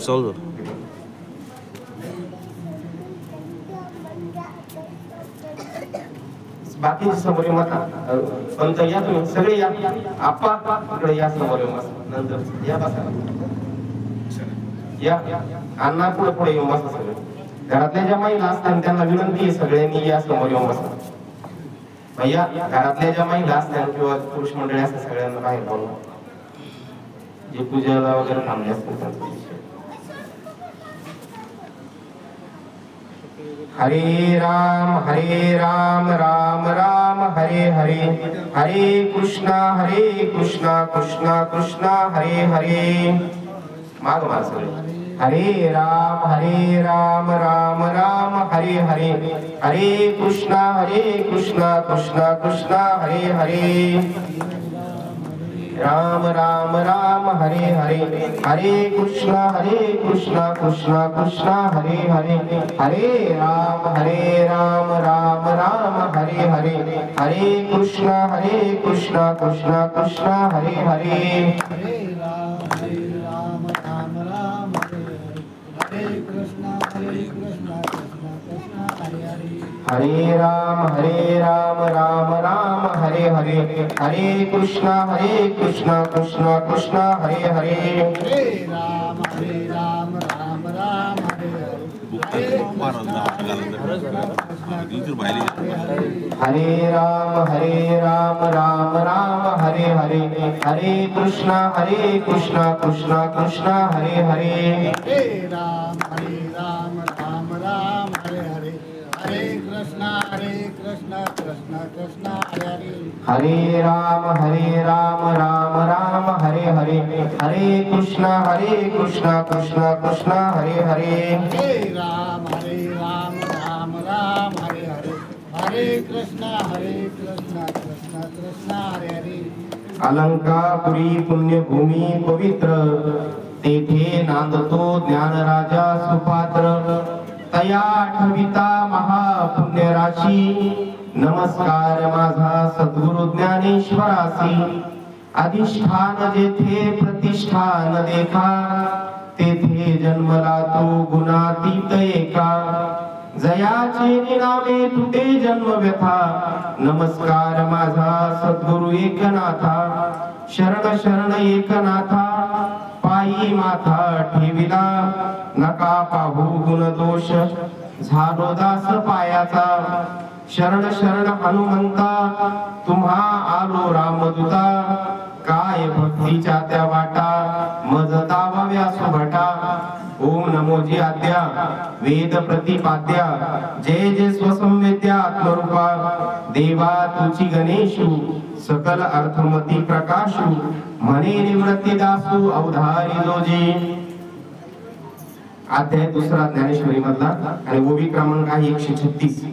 चालू बाकी समोर मत पंत या तुम्ही सगळे या आप्पा इकडे या समोर नंतर या बसा या अण्णा पुढे पुढे येऊन बसा सगळे घरातल्या ज्या महिला असतात त्यांना विनंती आहे सगळ्यांनी या समोर येऊन बसा भैया घरातल्या ज्या महिला असतात किंवा पुरुष मंडळी असतात सगळ्यांना बाहेर बोलवा जे पूजेला वगैरे थांबले असतात हरे राम राम राम हरे हरे हरे कृष्णा कृष्णा कृष्णा हरे हरे माग मार सगळे हरे राम राम राम हरे हरे हरे कृष्णा कृष्णा कृष्णा हरे हरे राम राम हरे हरे हरे कृष्णा कृष्णा कृष्णा हरे हरे हरे राम राम हरे हरे हरे कृष्णा कृष्णा कृष्णा हरे हरे हरे राम राम हरे हरे हरे कृष्णा कृष्णा हरे हरे हरे राम राम हरे हरे हरे राम राम हरे हरे हरे कृष्णा कृष्णा हरे हरे हरे राम राम हरे हरे हरे कृष्णा कृष्णा कृष्णा हरे हरे हरे राम राम हरे हरे हरे कृष्णा कृष्णा हरे हरे हरे राम राम हरे हरे हरे कृष्णा कृष्णा हरे हरे अलंकापुरी पुण्यभूमी पवित्र तेथे नांदतो ज्ञानराजा सुपात्र तया आठविता महापुण्य राशी नमस्कार माझा सद्गुरु ज्ञानेश्वरासी अधिष्ठान जेथे प्रतिष्ठान देखा तेथे जन्मला तो गुणातीत एका जयाचे नामे तुटे जन्म व्यथा नमस्कार माझा सद्गुरु एकनाथा शरण एकनाथा पायी माथा ठेविला नका पाहू गुण दोष झालो दास पायाचा शरण हनुमंता तुम्हा आलो रामदूता काय भक्तीच्या त्या वाटा मज दावाव्या सुभटा ओम नमोजी आद्या वेद प्रतिपाद्या जय स्वसंवेद्या आत्मरूपा देवा तुची गणेशु सकल अर्थमती प्रकाशु म्हणे निवृत्ती दासू अवधारी जोजी अध्याय दुसरा ज्ञानेश्वरी मधला आणि ओवी क्रमांक आहे 136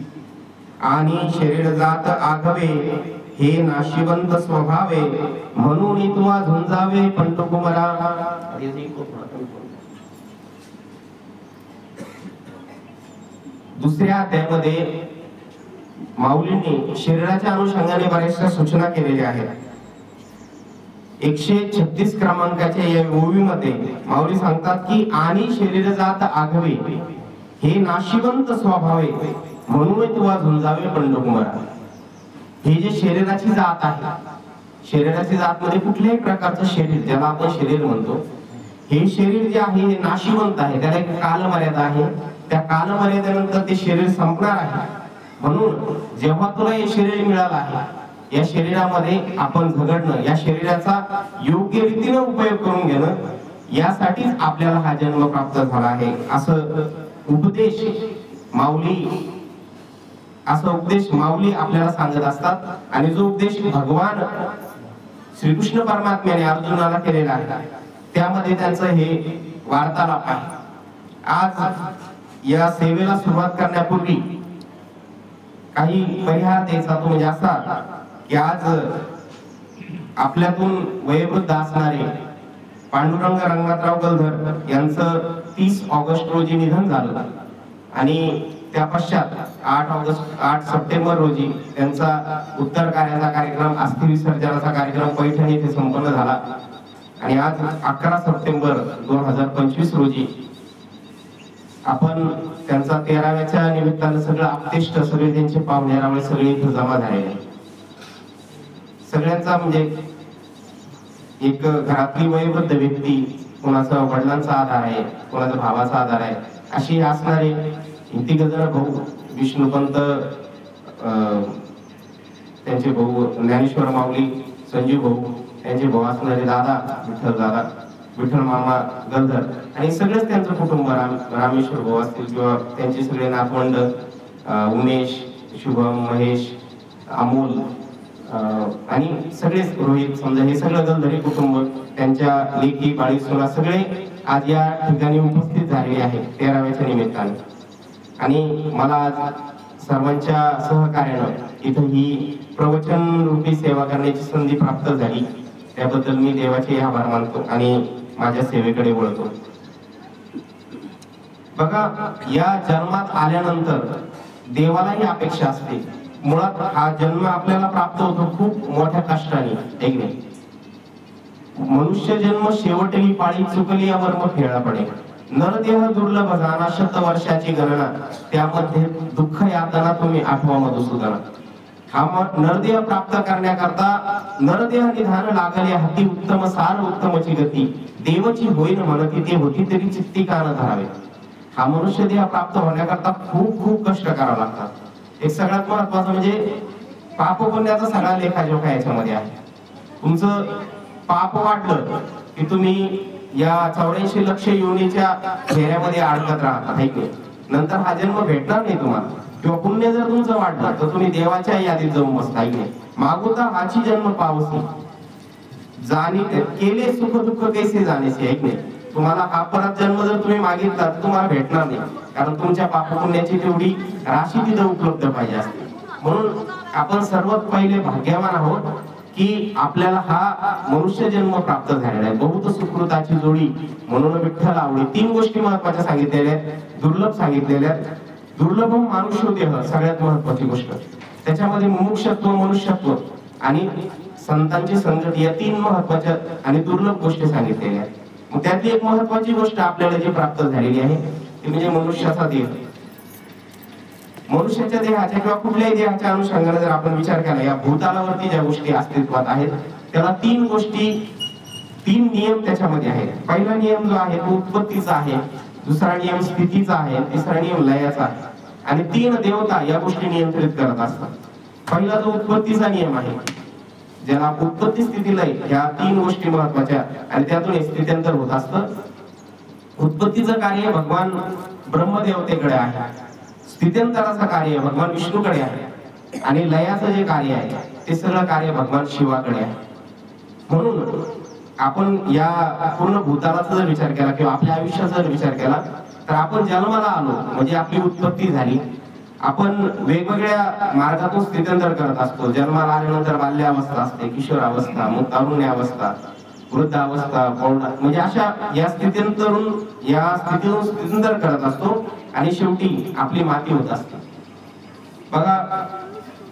आणि शरीर जात आघवे हे नाशिवंत स्वभावे म्हणून तुवा झुंजावे पंटकुमरा दुसऱ्या अध्यायामध्ये माऊलींनी शरीराच्या अनुषंगाने बऱ्याचशा सूचना केलेल्या आहेत 136 क्रमांकाच्या या ओवीमध्ये माऊली सांगतात की आणि शरीर जात आघवे हे नाशिवंत स्वभावे म्हणून तुवा झुंजावे पंडकुमारा हे जे शरीराची जात आहे शरीराची जात मध्ये कुठल्याही प्रकारचं शरीर ज्याला आपण शरीर म्हणतो हे शरीर जे आहे हे नाशिवंत आहे त्याला एक कालमर्यादा आहे त्या कालमर्यादेनंतर ते शरीर संपणार आहे म्हणून जेव्हा तुला हे शरीर मिळालं आहे या शरीरामध्ये आपण झगडणं या शरीराचा योग्य रीतीने उपयोग करून घेणं यासाठीच आपल्याला हा जन्म प्राप्त झाला आहे असं उपदेश माऊली आपल्याला सांगत असतात आणि जो उपदेश भगवान श्रीकृष्ण परमात्म्याने अर्जुनाला केलेला आहे त्यामध्ये त्यांचं हे वार्तालाप आहे आज या सेवेला सुरुवात करण्यापूर्वी काही परिहार द्यायचा तो म्हणजे असा की आज आपल्यातून वयोवृद्ध असणारे पांडुरंग रंगनाथराव गलधर यांचं 30 ऑगस्ट रोजी निधन झालं आणि त्या पश्चात 8 सप्टेंबर रोजी त्यांचा उत्तर कार्याचा कार्यक्रम अस्थि विसर्जनाचा कार्यक्रम पैठण येथे संपन्न झाला आणि आज 11 सप्टेंबर 2025 रोजी आपण त्यांचा 13व्याच्या निमित्तानं सगळं आपतेष्ट सगळे त्यांचे पाहुणे रावळे सगळे इथे जमा झालेले. सगळ्यांचा म्हणजे एक घरातली वयोवृद्ध व्यक्ती, कोणाचा वडिलांचा आधार आहे, कोणाचा भावाचा आधार आहे, अशी असणारे तिघजण भाऊ, विष्णुपंत त्यांचे भाऊ ज्ञानेश्वर माऊली, संजीव भाऊ त्यांचे भाऊ असणारे दादा विठ्ठल मामा गलधर आणि सगळेच त्यांचं कुटुंब, रामेश्वर भाऊ असतील किंवा त्यांचे सगळे नातवंड, उमेश, शुभम, महेश, अमोल आणि सगळेच रोहित, समजा हे सगळं गलधरी कुटुंब, त्यांच्या लेकी बाळी सोना सगळे आज या ठिकाणी उपस्थित झालेले आहेत 13व्याच्या निमित्ताने. आणि मला आज सर्वांच्या सहकार्यानं इथं ही प्रवचन रूपी सेवा करण्याची संधी प्राप्त झाली, त्याबद्दल मी देवाचे आभार मानतो आणि माझ्या सेवेकडे वळतो. बघा, या जन्मात आल्यानंतर देवालाही अपेक्षा असते. मुळात हा जन्म आपल्याला प्राप्त होतो खूप मोठ्या कष्टाने, एक नाही. मनुष्य जन्म शेवटली पाळी चुकली या वर्म फेळा पडे. नरदेह दुर्लभ जाना, शत वर्षाची गणना, त्यामध्ये दुःख यातना तुम्ही आठवा मधुसूदना. हा नरदेह प्राप्त करण्याकरता नरदेह निधान लागले हाती, उत्तम सार उत्तमची गती, देवची होईन म्हणती ते होती तरी चित्ती कान धरावे. हा मनुष्य देह प्राप्त होण्याकरता खूप खूप कष्ट करावे लागतात. एक सगळ्यात महत्वाचं म्हणजे पाप पुण्याचा सगळा लेखाजोखा याच्यामध्ये आहे. तुमचं पाप वाढलं की तुम्ही या 84 लक्ष योनीच्या घेऱ्यामध्ये अडकत राहता, नंतर हा जन्म भेटणार नाही तुम्हाला. किंवा पुण्य जर तुमचं वाढलं तर तुम्ही देवाच्या यादीत जाऊन बसता, मागोता हाची जन्म पावसी जाणी केले सुख दुःख कैसे जाणेसे, तुम्हाला हा परत जन्म जर तुम्ही मागितला तर तुम्हाला भेटणार नाही, कारण तुमच्या पाप पुण्याची तेवढी राशी तिथं उपलब्ध पाहिजे असते. म्हणून आपण सर्वात पहिले भाग्यवान आहोत की आपल्याला हा मनुष्य जन्म प्राप्त झालेला आहे. बहुत सुकृताची जोडी म्हणून विठ्ठल आवडी. 3 गोष्टी महत्वाच्या सांगितलेल्या आहेत, दुर्लभ सांगितलेल्या आहेत. दुर्लभ मानुष्य देह सगळ्यात महत्वाची गोष्ट, त्याच्यामध्ये मुमुक्षत्व, मनुष्यत्व आणि संतांची संगती या 3 महत्वाच्या आणि दुर्लभ गोष्टी सांगितलेल्या आहेत. मग त्यातली एक महत्वाची गोष्ट आपल्याला जी प्राप्त झालेली आहे ती म्हणजे मनुष्याचा देह. मनुष्याच्या देहाच्या किंवा कुठल्याही देहाच्या अनुषंगाने जर आपण विचार केला, या भूतालावरती ज्या गोष्टी अस्तित्वात आहेत त्याला 3 गोष्टी, 3 नियम त्याच्यामध्ये आहेत. पहिला नियम जो आहे तो उत्पत्तीचा आहे, दुसरा नियम स्थितीचा आहे, तिसरा नियम लयाचा आहे आणि 3 देवता या गोष्टी नियंत्रित करत असतात. पहिला जो उत्पत्तीचा नियम आहे, ज्याला उत्पत्ती स्थिती लय ह्या 3 गोष्टी महत्वाच्या आणि त्यातून स्थित्यंतर होत असतं. उत्पत्तीचं कार्य भगवान ब्रह्मदेवतेकडे आहे, स्थित्यंतराचं कार्य भगवान विष्णूकडे आहे आणि लयाचं जे कार्य आहे ते सगळं कार्य भगवान शिवाकडे आहे. म्हणून आपण या पूर्ण भूतालाचा जर विचार केला किंवा आपल्या आयुष्याचा जर विचार केला तर आपण जन्माला आलो म्हणजे आपली उत्पत्ती झाली. आपण वेगवेगळ्या मार्गातून स्थित्यंतर करत असतो. जन्माला आल्यानंतर बाल्यावस्था असते, किशोरावस्था, मग तारुण्यावस्था, वृद्धावस्था, प्रौढ, म्हणजे अशा या स्थित्यंतरून स्थित्यंतर करत असतो आणि शेवटी आपली माती होत असते. बघा,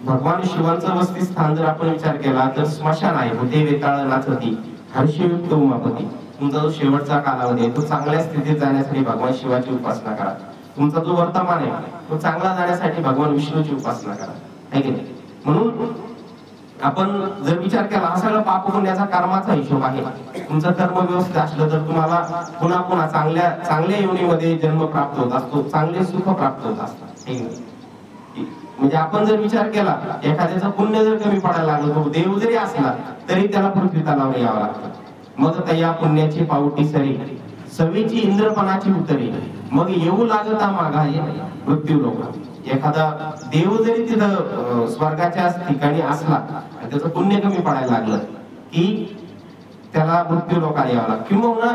भगवान शिवांचं वसतिस्थान जर आपण विचार केला तर स्मशान आहे. होते वेताळ नाचती हर्षयुक्त उमापती. तुमचा जो शेवटचा कालावधी आहे तो चांगल्या स्थितीत जाण्यासाठी भगवान शिवाची उपासना करा. तुमचा जो वर्तमान आहे तो चांगला जाण्यासाठी भगवान विष्णूची उपासना करा, है की नाही? म्हणून आपण जर विचार केला हा सगळा पाप पुण्याचा कर्माचा हिशोब आहे. तुमचं कर्म व्यवस्थित असलं तर तुम्हाला पुन्हा पुन्हा चांगल्या योनीमध्ये जन्म प्राप्त होत असतो, चांगले सुख प्राप्त होत असतात, है की नाही? म्हणजे आपण जर विचार केला एखाद्याचं पुण्य जर कमी पडायला लागलं, तो देव जरी असला तरी त्याला पृथ्वी तलावर यावं लागतं. मग त्या पुण्याची पावटी सरी सवेची इंद्रपणाची उतरी, मग येऊ लागता मागाय मृत्यू लोक. एखादा देव जरी तिथं स्वर्गाच्या ठिकाणी असला आणि त्याचं पुण्य कमी पडायला लागलं की त्याला मृत्यू लोकाला यावं लागतं. किंवा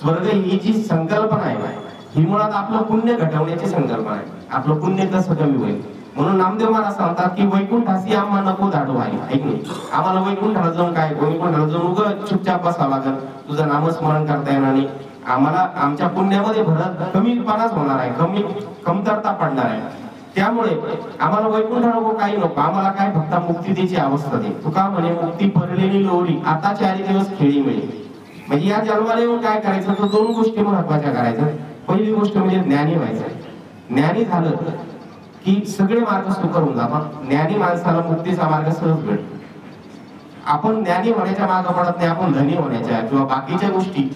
स्वर्ग ही जी संकल्पना आहे ही मुळात आपलं पुण्य घटवण्याची संकल्पना आहे. आपलं पुण्य कसं कमी होईल म्हणून नामदेव महाराज सांगतात की वैकुंठासी आम्हाला नको धाडू आहे, ऐक नाही. आम्हाला वैकुंठाला जाऊन काय, वैकुंठाला जाऊन उगं चुपचाप बसावं लागेल, तुझं नामस्मरण करता येणार नाही. आम्हाला आमच्या पुण्यामध्ये भरत कमीपणाच होणार आहे, कमतरता पडणार आहे. त्यामुळे आम्हाला वैकुंठ नको, काही नको, आम्हाला काय फक्त मुक्तीची अवस्था दे. तुका म्हणे मुक्ती भरलेली लोरी आता 4 दिवस खेळी मिळेल. म्हणजे या जन्माला येऊन काय करायचं, तर दोन गोष्टी महत्वाच्या करायच्या. पहिली गोष्ट म्हणजे ज्ञानी व्हायचं. ज्ञानी झालं की सगळे मार्ग सुकर होऊन जातात. ज्ञानी माणसाला मुक्तीचा मार्ग सहज भेटतो. आपण ज्ञानी होण्याच्या मागे पडत नाही, आपण धनी होण्याच्या किंवा बाकीच्या गोष्टी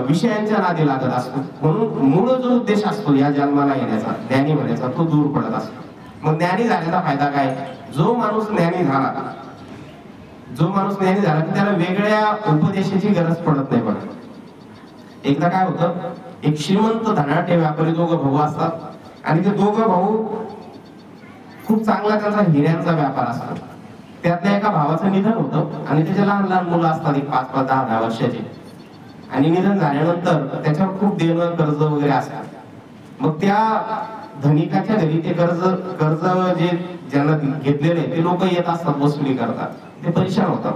विषयांच्या नादी लागत असतो. म्हणून मूळ जो उद्देश असतो या जन्माला येण्याचा, ज्ञानी होण्याचा, तो दूर पडत असतो. मग ज्ञानी झाल्याचा फायदा काय? जो माणूस ज्ञानी झाला की त्याला वेगळ्या उपदेशाची गरज पडत नाही. बघा, एकदा काय होतं, एक श्रीमंत धनाढ्य व्यापारी दोघं भाऊ असतात आणि ते दोघं भाऊ खूप चांगला त्यांचा हिऱ्यांचा व्यापार असतो. त्यातल्या एका भावाचं निधन होतं आणि त्याचे लहान लहान मुलं असतात, एक 5-5, 10-10 वर्षाचे. आणि निधन झाल्यानंतर त्याच्यावर खूप देणं कर्ज वगैरे असतात. मग त्या धनिकाच्या घरी ते कर्ज जे ज्यांना घेतलेले ते लोक येत असतात, वसुली करतात. ते परेशान होतात.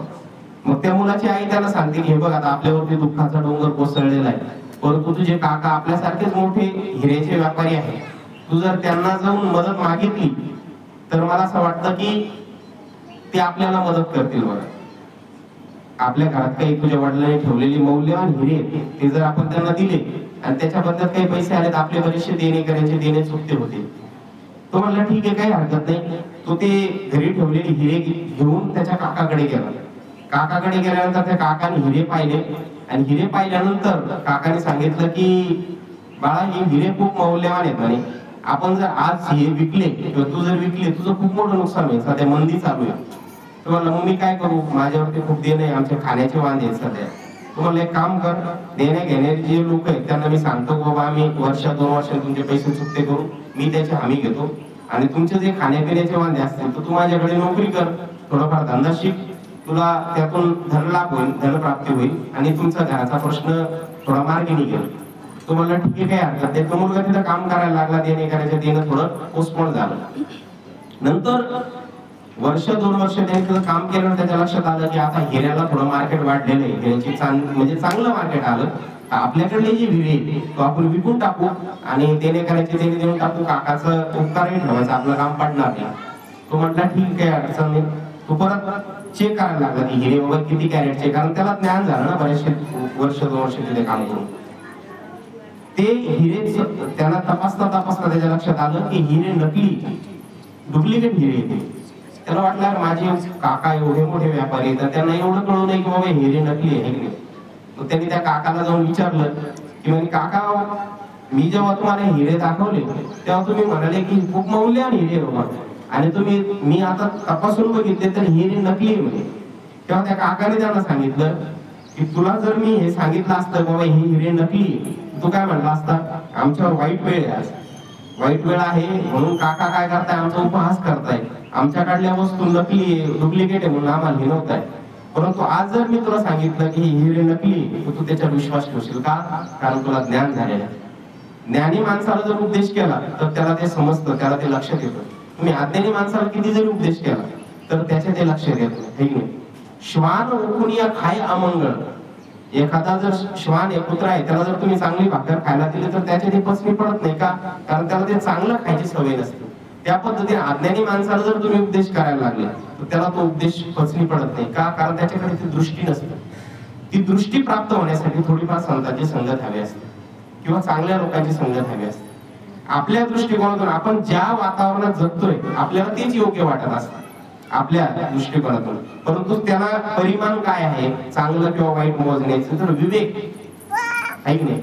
मग त्या मुलाची आई त्याला सांगते की हे बघ, आता आपल्यावरती दुःखाचा डोंगर कोसळलेला आहे, परंतु तुझे काका आपल्यासारखेच मोठे हिऱ्याचे व्यापारी आहे. तू जर त्यांना जाऊन मदत मागितली तर मला असं वाटतं की ते आपल्याला मदत करतील. बघा, आपल्या घरात काही तुझ्या वडिलांनी ठेवलेली मौल्यवान हिरे ते जर आपण त्यांना दिले आणि त्याच्या बदल्यात काही पैसे आले तर आपले बरेचसे देणे चुकते होते. तो म्हणला ठीक आहे, काही हरकत नाही. तो ते घरी ठेवलेले हिरे घेऊन त्याच्या काकाकडे गेला. काकाकडे गेल्यानंतर त्या काकाने हिरे पाहिले आणि हिरे पाहिल्यानंतर काकाने सांगितलं की बाळा, हे हिरे खूप मौल्यवान आहेत म्हणे. आपण जर आज हे विकले किंवा तू जर विकले, तुझं खूप मोठं नुकसान होईल. सध्या मंदी चालू आहे. तुम्हाला मग मी काय करू, माझ्यावरती खूप देणे आहे, आमचे खाण्याचे वांदे आहेत सध्या. तुम्हाला एक काम कर, देण्या घेणारे जे लोक आहेत त्यांना मी सांगतो बाबा, आम्ही 1-2 वर्ष तुमचे पैसे चुकते करू, मी त्याची हमी घेतो. आणि तुमचे जे खाण्यापिण्याचे वांदे असतील तर तू माझ्याकडे नोकरी कर, थोडाफार धंदा शिक, तुला त्यातून धनलाभ होईल, धनप्राप्ती होईल आणि तुमचा घराचा प्रश्न थोडा मार्गी निघेल. तो म्हणला ठीक आहे, काय हरकत नाही. तो मुलगा तिथं काम करायला लागला. देणं थोडं पोस्टपोन झालं. नंतर 1-2 वर्ष त्याने तिथं काम केलं. त्याच्या लक्षात आलं की आता हिऱ्याला थोडं मार्केट वाढलेलं आहे, हिऱ्याची म्हणजे चांगलं मार्केट आलं. आपल्याकडले जे हिरे तो आपण विकून टाकू आणि देणे देऊन टाकू. काकाचं उपकारही ठेवायचं, आपलं काम पडणार नाही. तो म्हटला ठीक आहे, अडचण नाही. तो परत चेक करायला लागला की हिरे बाबा किती कॅरेटचे, कारण त्याला ज्ञान झालं ना बरेचसे 1-2 वर्ष तिथे काम करून. ते हिरे त्यांना तपासता त्याच्या लक्षात आलं की हिरे नकली, डुप्लिकेट हिरे येते. त्याला वाटलं माझे काका एवढे मोठे व्यापारी आहेत, त्यांना एवढं कळू नये की बाबा हिरे नकली आहे की. मग त्यांनी त्या काकाला जाऊन विचारलं की म्हणजे काका, मी जेव्हा तुम्हाला हिरे दाखवले तेव्हा तुम्ही म्हणाले की खूप मौल्यवान हिरे बाबा, आणि मी आता तपासून बघितले तर हिरे नकली आहे म्हणे. तेव्हा त्या काकाने त्यांना सांगितलं की तुला जर मी हे सांगितलं असतं बाबा हे हिरे नकली, तू काय म्हणला असता, आमच्यावर वाईट वेळ आहे, वाईट वेळ आहे म्हणून काका काय करताय, आमचा उपहास करताय, आमच्याकडल्या वस्तू नकली आहे, डुप्लिकेट आहे म्हणून आम्हाला हिनवताय. परंतु आज जर मी तुला सांगितलं की हिरे नकली, तर तू त्याच्यावर विश्वास ठेवशील का? कारण तुला ज्ञान झालेलं आहे. ज्ञानी माणसाला जर उपदेश केला तर त्याला ते समजतं, त्याला ते लक्षात येतं. तुम्ही अज्ञानी माणसाला किती जरी उपदेश केला तर त्याच्या ते लक्षात येत नाही. श्वान ओळखून या खाय अमंगळ. एखादा जर श्वान आहे, कुत्रा आहे, त्याला जर तुम्ही चांगली भाकर खायला दिली तर त्याच्या ते पचनी पडत नाही का? कारण त्याला ते चांगलं खायची सवय नसते. त्या पद्धतीने अज्ञानी माणसाला जर तुम्ही उपदेश करायला लागले तर त्याला तो उपदेश पचनी पडत नाही का? कारण त्याच्याकडे ती दृष्टी नसते. ती दृष्टी प्राप्त होण्यासाठी थोडीफार संतांची संगत हवी असते किंवा चांगल्या लोकांची संगत हवी असते. आपल्या दृष्टिकोनातून आपण ज्या वातावरणात जगतोय आपल्याला तेच योग्य वाटत असतं आपल्या दृष्टिकोनातून. परंतु त्याला परिमाण काय आहे, चांगलं किंवा वाईट मोजण्याचं, तर विवेक आहे की नाही.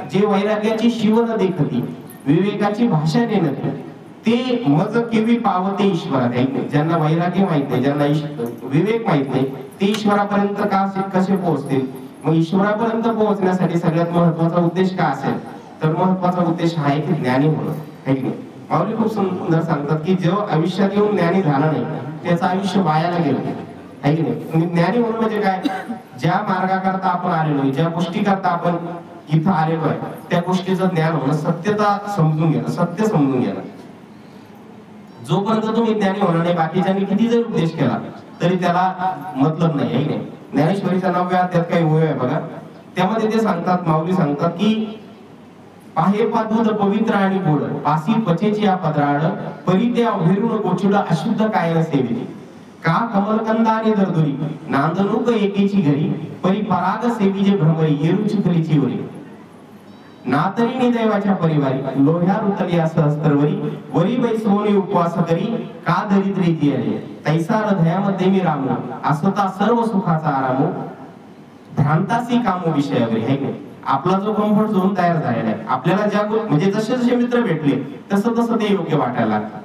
जे वैराग्याची शिवण देखती, विवेकाची भाषा देणं, ते मज केवी पावते ईश्वरात आहे की नाही. ज्यांना वैराग्य माहित नाही, ज्यांना विवेक माहित नाही, ते ईश्वरापर्यंत कसे पोहोचतील. मग ईश्वरापर्यंत पोहोचण्यासाठी सगळ्यात महत्वाचा उद्देश काय असेल, तर महत्वाचा उद्देश हा आहे की ज्ञानी होणं आहे की नाही. माऊली खूप सुंदर सांगतात की जो आयुष्यात येऊन ज्ञानी झाला नाही त्याचं आयुष्य वायाला गेलं आहे की नाही. ज्ञानी होणं म्हणजे काय, ज्या मार्गाकरता आपण आलेलो, ज्या गोष्टी करता आपण इथं आलेलो आहे त्या गोष्टीचं ज्ञान होणं, सत्यता समजून घेणं, सत्य समजून घेणं. जोपर्यंत तुम्ही ज्ञानी होणार नाही, बाकीच्यांनी किती जर उपदेश केला तरी त्याला मतलब नाही आहे की नाही. ज्ञानेश्वरीच्या 9व्या अध्यायात काही ओळ आहे बघा, त्यामध्ये ते सांगतात, माऊली सांगतात की पाहे पादूद पवित्र आणि गोड, पासी त्वचेची या पदराड, परी ते अभिरुण गोचुड अशुद्ध काय सेविती. का कमलकंदाने दरदुरी नांदणूक एकेची घरी परी पराग सेवीजे भ्रमरी येरू चिखलीची वरी नातरीने दैवाच्या परिवारी लोह्या रुतली सहस्त्रवरी वरी बैसवणी उपवास करी का दरिद्रीची आली तैसा हृदयामध्ये मी रामू असता सर्व सुखाचा आरामो भ्रांतासी कामो विषयावरी है की आपला जो कम्फर्ट झोन तयार झालेला आहे आपल्याला ज्या म्हणजे जसे जसे मित्र भेटले तसं तसं ते योग्य वाटायला लागतं.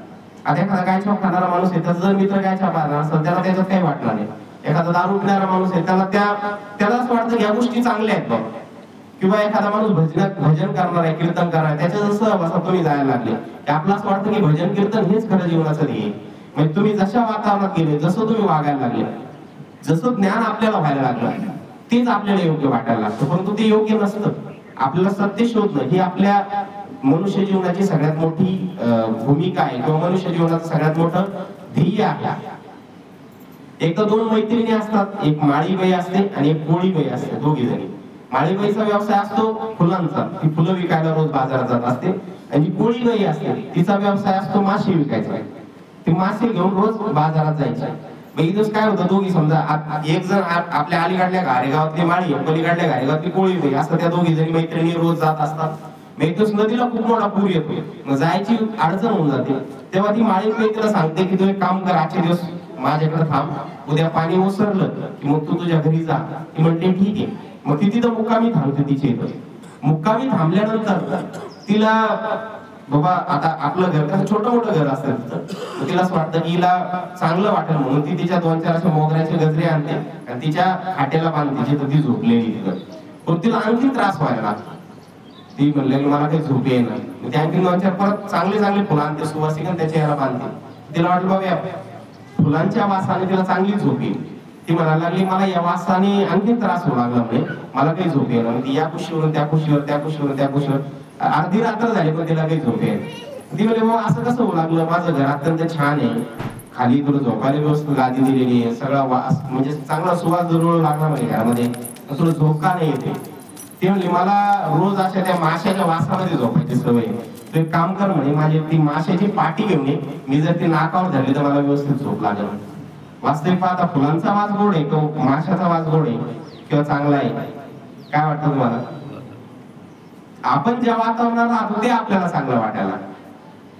आता एखादा गायछाप खाणारा माणूस आहे त्याचा जर मित्र गायछाप खाणार असेल त्याला त्याच्यात काही वाटणार नाही. एखादा दारू पिणारा माणूस आहे त्याला असं वाटतं की या गोष्टी चांगल्या आहेत बाबा. किंवा एखादा माणूस भजन करणार आहे कीर्तन करणार आहे त्याच्या जसं सहवासात तुम्ही जायला लागले की आपलं असं वाटतं की भजन कीर्तन हेच खरं जीवनाचं ध्येय. म्हणजे तुम्ही जशा वातावरणात गेले जसं तुम्ही वागायला लागले जसं ज्ञान आपल्याला व्हायला लागलं तेच आपल्याला योग्य वाटायला लागतं. परंतु ते योग्य नसतं. आपल्याला सत्य शोधणं ही आपल्या मनुष्य जीवनाची सगळ्यात मोठी भूमिका आहे किंवा मनुष्य जीवनाचं सगळ्यात मोठं ध्येय आहे. एक तर दोन मैत्रिणी असतात एक माळीबाई असते आणि एक कोळीबाई असते दोघी जणी. माळीबाईचा व्यवसाय असतो फुलांचा ती फुलं विकायला रोज बाजारात जात असते आणि जी कोळीबाई असते तिचा व्यवसाय असतो मासे विकायचा. ती मासे घेऊन रोज बाजारात जायचे. इथंच काय होतं दोघी समजा एक जण आपल्या अलीकडल्या घारेगावातली माळी पलीकडल्या घारेगावातली कोळीबाई असं त्या दोघी जणी मैत्रिणी रोज जात असतात. इथंच नदीला खूप मोठा पूर येतो जायची अडचण होऊन जाते. तेव्हा ती माळीबाई तिला सांगते की तू एक काम कर आजचे दिवस माझ्याकडे थांब उद्या पाणी ओसरलं की मग तू तुझ्या घरी जा. ती म्हणते ठीक आहे. मग ती तिथं मुक्कामी थांबते तिच्या इथं. मुक्कामी थांबल्यानंतर तिला बाबा आता आपलं घर कसं छोटं मोठं घर असतं तिथं तिला असं वाटतं की हिला चांगलं वाटेल म्हणून ती तिच्या दोन चार असे मोगऱ्याचे गजरे आणते आणि तिच्या खाटेला बांधते जिथं ती झोपलेली तिथं. पण तिला आणखी त्रास व्हायला लागतो. ती म्हणले मला काही झोप येणार ते आणखी दोन चार परत चांगले चांगले फुलं आणते सुवासिक त्याच्या याला बांधते. तिला वाटलं बाबा फुलांच्या वासाने तिला चांगली झोप येईल. ती म्हणायला लागली मला या वासाने आणखी त्रास होऊ लागला म्हणजे मला काही झोप येणार. ती या कुशीवरून त्या कुशीवर त्या कुशीवर त्या कुशीवर अर्धी रात्र झाली पण तिला काही झोप येईल. ती म्हणजे बाबा असं कसं होऊ लागलं माझं घर अत्यंत छान आहे खाली तुला झोपायला व्यवस्थित गादी दिलेली आहे सगळा वास म्हणजे चांगला सुवास जरूर लागला म्हणजे घरामध्ये तुला झोप का नाही येते. ते म्हणले मला रोज अशा त्या माशाच्या वासामध्ये झोपायची सवय. तू एक काम कर म्हणे माझी ती माशाची पाटी घेऊन ये मी जर ती नाकावर धरली तर मला व्यवस्थित झोप लागेल. वास्तविक पाहता फुलांचा वास गोड आहे तो माशाचा वास गोड आहे किंवा चांगला आहे काय वाटतं तुम्हाला. आपण ज्या वातावरणात राहतो ते आपल्याला चांगलं वाटायला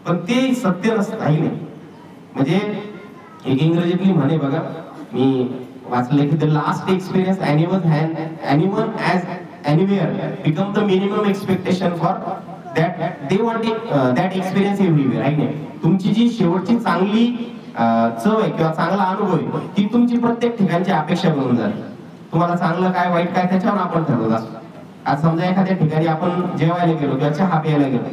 पण ते सत्य नसतं नाही. म्हणजे एक इंग्रजीतली म्हणे बघा मी वाचलंय की the last experience animal as anywhere become the minimum expectation for that they want that experience everywhere आहे. तुमची जी शेवटची चांगली चव आहे किंवा चांगला अनुभव आहे ती तुमची प्रत्येक ठिकाणची अपेक्षा बनून जाते. तुम्हाला चांगलं काय वाईट काय त्याच्यावर आपण ठरवत असतो. आज समजा एखाद्या ठिकाणी आपण जेवायला गेलो किंवा चहा प्यायला गेलो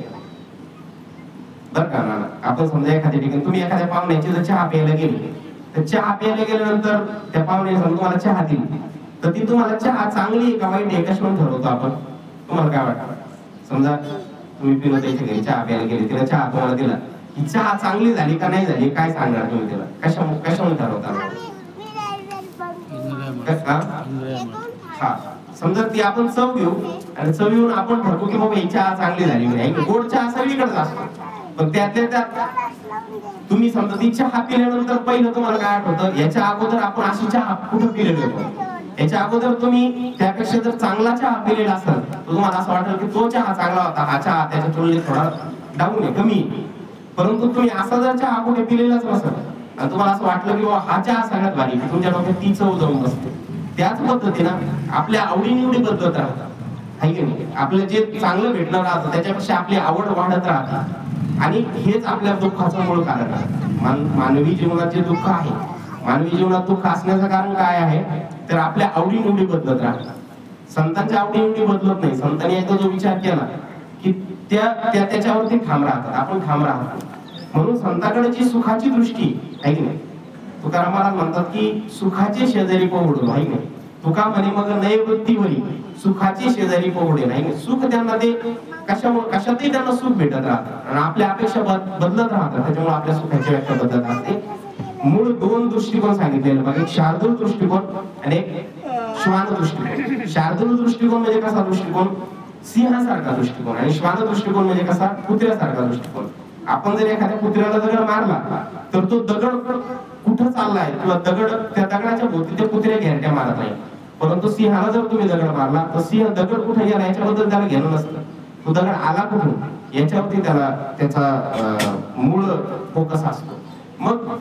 बरं का ना आपण समजा एखाद्या ठिकाणी तुम्ही एखाद्या पाहुण्याची जर चहा प्यायला गेली तर चहा प्यायला गेल्यानंतर त्या पाहुण्याने तुम्हाला चहा दिली तर ती तुम्हाला चहा चांगली आहे का वाईट आहे कशावरून ठरवतो आपण. तुम्हाला काय वाटतं समजा तुम्ही पिलो त्याच्या घरी चहा प्यायला गेले तिला चहा तुम्हाला दिला ही चहा चांगली झाली का नाही झाली काय सांगणार तुम्ही तिला कशावरून ठरवता. हा समजा ती आपण चव घेऊ आणि चव येऊन आपण ठरवू की बाबा ही चहा चांगली झाली नाही. गोड चहा सगळीकडेच असतो पण त्यातल्या त्यात तुम्ही समजा ती चहा पिल्यानंतर पहिलं तुम्हाला काय आठवतं याच्या अगोदर आपण अशी चहा कुठं पिलेलो होतो. याच्या अगोदर तुम्ही त्यापेक्षा जर चांगला चहा पिलेला असेल तर तुम्हाला असं वाटेल की तो चहा चांगला होता हा चहा त्याच्या तुलनेत थोडा डाऊन आहे कमी. परंतु तुम्ही असा जर चहा कुठे पिलेलाच नसेल आणि तुम्हाला असं वाटलं की हा चहा सगळ्यात भारी तुमच्या डोक्यात ती चव जाऊन बसते. त्याच पद्धतीनं आपल्या आवडीनिवडी बदलत राहतात आहे की नाही. आपलं जे चांगलं भेटलं राहतं त्याच्यापेक्षा आपली आवड वाढत राहते आणि हेच आपल्या दुःखाचं मूळ कारण आहे. मानवी जीवनात जे दुःख आहे मानवी जीवनात दुःख असण्याचं कारण काय आहे तर आपल्या आवडीनिवडी बदलत राहतात. संतांच्या आवडीनिवडी बदलत नाही. संतांनी एकदा जो विचार केला की त्याच्यावरती ठाम राहतात आपण ठाम राहतो. म्हणून संतांकडे जी सुखाची दृष्टी आहे की नाही तुकाराम महाराज म्हणतात की सुखाचे शेजारी पोवडून आहे की तुका म्हणे मग नैवृत्तीवरी सुखाचे शेजारी पोवडे नाही. सुख त्यांना ते कशातही त्यांना सुख भेटत राहतं आणि आपल्या अपेक्षा बदलत राहतात त्याच्यामुळे आपल्या सुखाची व्याख्या बदलत राहते. मूळ दोन दृष्टिकोन सांगितलेले बघा एक शार्दूल दृष्टिकोन आणि एक श्वान दृष्टिकोन. शार्दूल दृष्टिकोन म्हणजे कसा दृष्टिकोन सिंहासारखा दृष्टिकोन आणि श्वान दृष्टिकोन म्हणजे कसा कुत्र्यासारखा दृष्टिकोन. आपण जर एखाद्या कुत्र्याला दगड मारला तर तो दगड कुठं चाललाय किंवा दगड, त्या दगडाच्या भोवती ते कुत्रे घेरट्या मारत नाही. परंतु सिंहाला जर तुम्ही दगड मारला तर सिंह दगड कुठे गेला याच्याबद्दल त्याला घेणं नसतं. तो दगड आला कुठून याच्यावरती त्याला त्याचा मूळ फोकस असतो. मग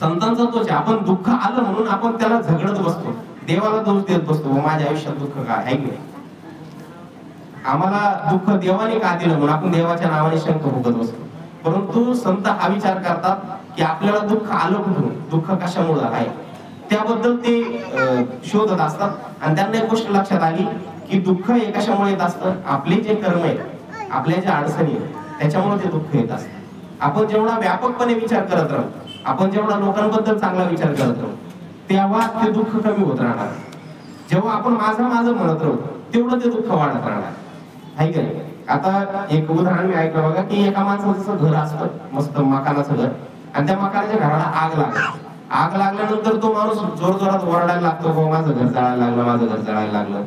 संतांचा तोच आपण दुःख आलं म्हणून आपण त्याला झगडत बसतो, देवाला दोष देत बसतो, माझ्या आयुष्यात दुःख काय आहे की आम्हाला दुःख देवाने का दिलं म्हणून आपण देवाच्या नावाने शंख फुकत बसतो. परंतु संत हा विचार करतात की आपल्याला दुःख आलं कुठून, दुःख कशामुळे आहे त्याबद्दल ते शोधत असतात. आणि त्यांना एक गोष्ट लक्षात आली की दुःख हे कशामुळे येत असतं, आपले जे कर्म आहेत, आपल्या ज्या अडचणी आहेत त्याच्यामुळे ते दुःख येत असतं. आपण जेवढा व्यापकपणे विचार करत राहू, आपण जेवढा लोकांबद्दल चांगला विचार करत राहू, तेव्हा ते दुःख कमी होत राहणार. जेव्हा आपण माझं माझं म्हणत राहू तेवढं ते दुःख वाढत राहणार आहे का नाही. आता एक उदाहरण मी ऐकलं बघा की एका माणसाचं घर असतं मस्त मकानाचं घर, आणि त्या मकानाच्या घराला आग लागली. आग लागल्यानंतर तो माणूस जोर जोरात ओरडायला लागतो, हो माझं घर जळायला लागलं, माझं घर जळायला लागलं.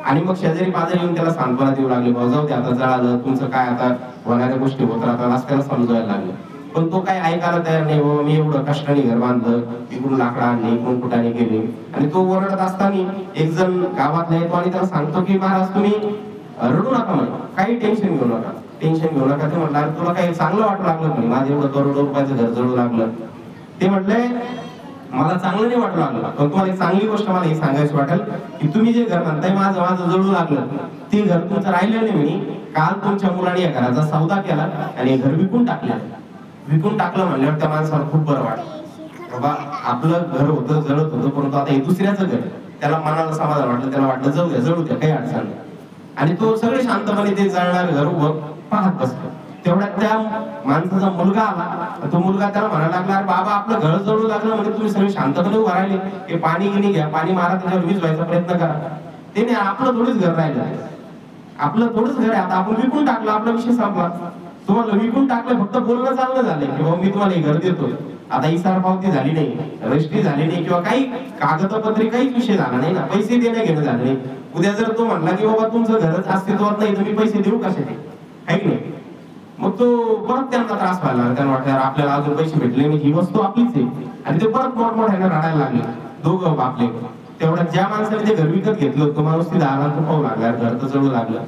आणि मग शेजारी पाजारी येऊन त्याला सांत्वना देऊ लागले, भाऊ जाऊ दे आता जळालं, तुमचं काय आता होणाऱ्या गोष्टी होत राहतात असं त्याला समजायला लागलं. पण तो काय ऐकायला तयार नाही, हो मी एवढं कष्टाने घर बांधलं, इकडून लाकडं आणली, इकडून कुठाने गेली. आणि तो ओरडत असताना एक जण गावातला येतो आणि त्याला सांगतो की महाराज तुम्ही रडू नका, म्हणा काही टेन्शन घेऊ नका, टेन्शन घेऊ नका. ते म्हटलं तुला काही चांगलं वाटू लागलं नाही, माझं एवढं करोडो रुपयाचं घर जळू लागलं. ते म्हटलंय मला चांगलं नाही वाटू लागलं, पण तुम्हाला एक चांगली गोष्ट मला हे सांगायची वाटेल की तुम्ही जे घर म्हणताय माझं माझं जळू लागलं, ते घर तुमचं राहिलं नाही. म्हणे काल तुमच्या मुलाने या घराचा सौदा केला आणि हे घर विकून टाकलं. विकून टाकलं म्हणल्यावर त्या माणसाला खूप बरं वाटलं, बाबा आपलं घर होतं जळत होतं, परंतु आता हे दुसऱ्याचं घर. त्याला मनाला समाधान वाटलं, त्याला वाटलं जाऊ द्या जळू द्या काही अडचण नाही. आणि तो सगळे शांतपणे ते जळणार घर उभं पाहत बसतो. तेवढ्यात त्या माणसाचा मुलगा आला, तो मुलगा त्याला म्हणायला लागला, बाबा आपलं घर जळू लागलं म्हणजे तुम्ही सगळे शांतपणे उभं राहिले, हे पाणी गिनी घ्या, पाणी मारा, त्याच्यावर वीज व्हायचा प्रयत्न करा. ते नाही, आपलं थोडीच घर राहिलं, आपलं थोडंच घर आहे, आता आपण विकून टाकलं, आपला विषय संपला. तुम्हाला विकून टाकलं, फक्त बोलणं चालणं झालंय की बाबा मी तुम्हाला हे घर देतो. आता इसार पावती झाली नाही, रजिस्ट्री झाली नाही, किंवा काही कागदपत्रे काहीच विषय झाला नाही ना, पैसे देणं घेणं झालं नाही. उद्या जर तो म्हणला की बाबा तुमचं घरच अस्तित्वात नाही, तुम्ही पैसे देऊ कशाने, आहे की नाही. मग तो परत त्यांना त्रास व्हायला लागला, त्यांना वाटलं आपल्याला अजून पैसे भेटले नाही, ही वस्तू आपलीच आहे. आणि ते परत मोठमोठ्याने रडायला लागले दोघं बापले. तेवढ्या ज्या माणसाने ते घर विकत घेतलं तो माणूस तिथे आला, तो पाहू लागला घर तर जळू लागलं.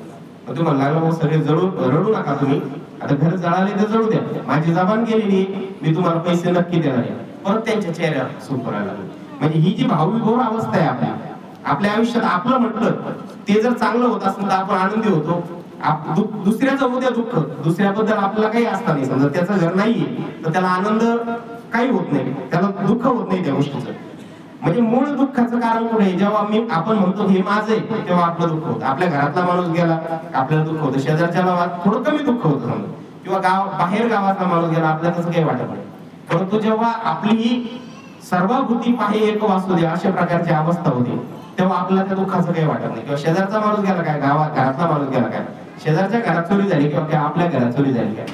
मग तो म्हणला लागला सगळे रडू नका तुम्ही, आता घर जळाले तर जळू द्या, माझी जबान गेलेली, मी तुम्हाला पैसे नक्की देणार आहे. परत त्यांच्या चेहऱ्यावर सुख करायला लागलं. म्हणजे ही जी भावविभोर अवस्था आहे आपल्या आयुष्यात, आपलं म्हटलं ते जर चांगलं होत असेल तर आपण आनंदी होतो. दुसऱ्याचं उद्या दुःख, दुसऱ्याबद्दल आपल्याला काही असतं नाही, समजा त्याचं घर नाहीये तर त्याला आनंद काही होत नाही, त्याला दुःख होत नाही त्या गोष्टीचं. म्हणजे मूळ दुःखाचं कारण कुठे, जेव्हा आपण म्हणतो हे माझं आहे तेव्हा आपलं दुःख होतं. आपल्या घरातला माणूस गेला आपल्याला दुःख होतं, शेजारच्याला थोडं कमी दुःख होतं समजा, किंवा बाहेर गावातला माणूस गेला आपल्याला तसं काही वाटत नाही. परंतु जेव्हा आपली ही सर्वभूती पाहे एक वासुदेव अशा प्रकारची अवस्था होती तेव्हा आपल्याला त्या दुःखाचं काही वाटत नाही. किंवा शेजारचा माणूस गेला काय, घरातला माणूस गेला काय, शेजारच्या घरात चोरी झाली किंवा आपल्या घरात चोरी झाली काय,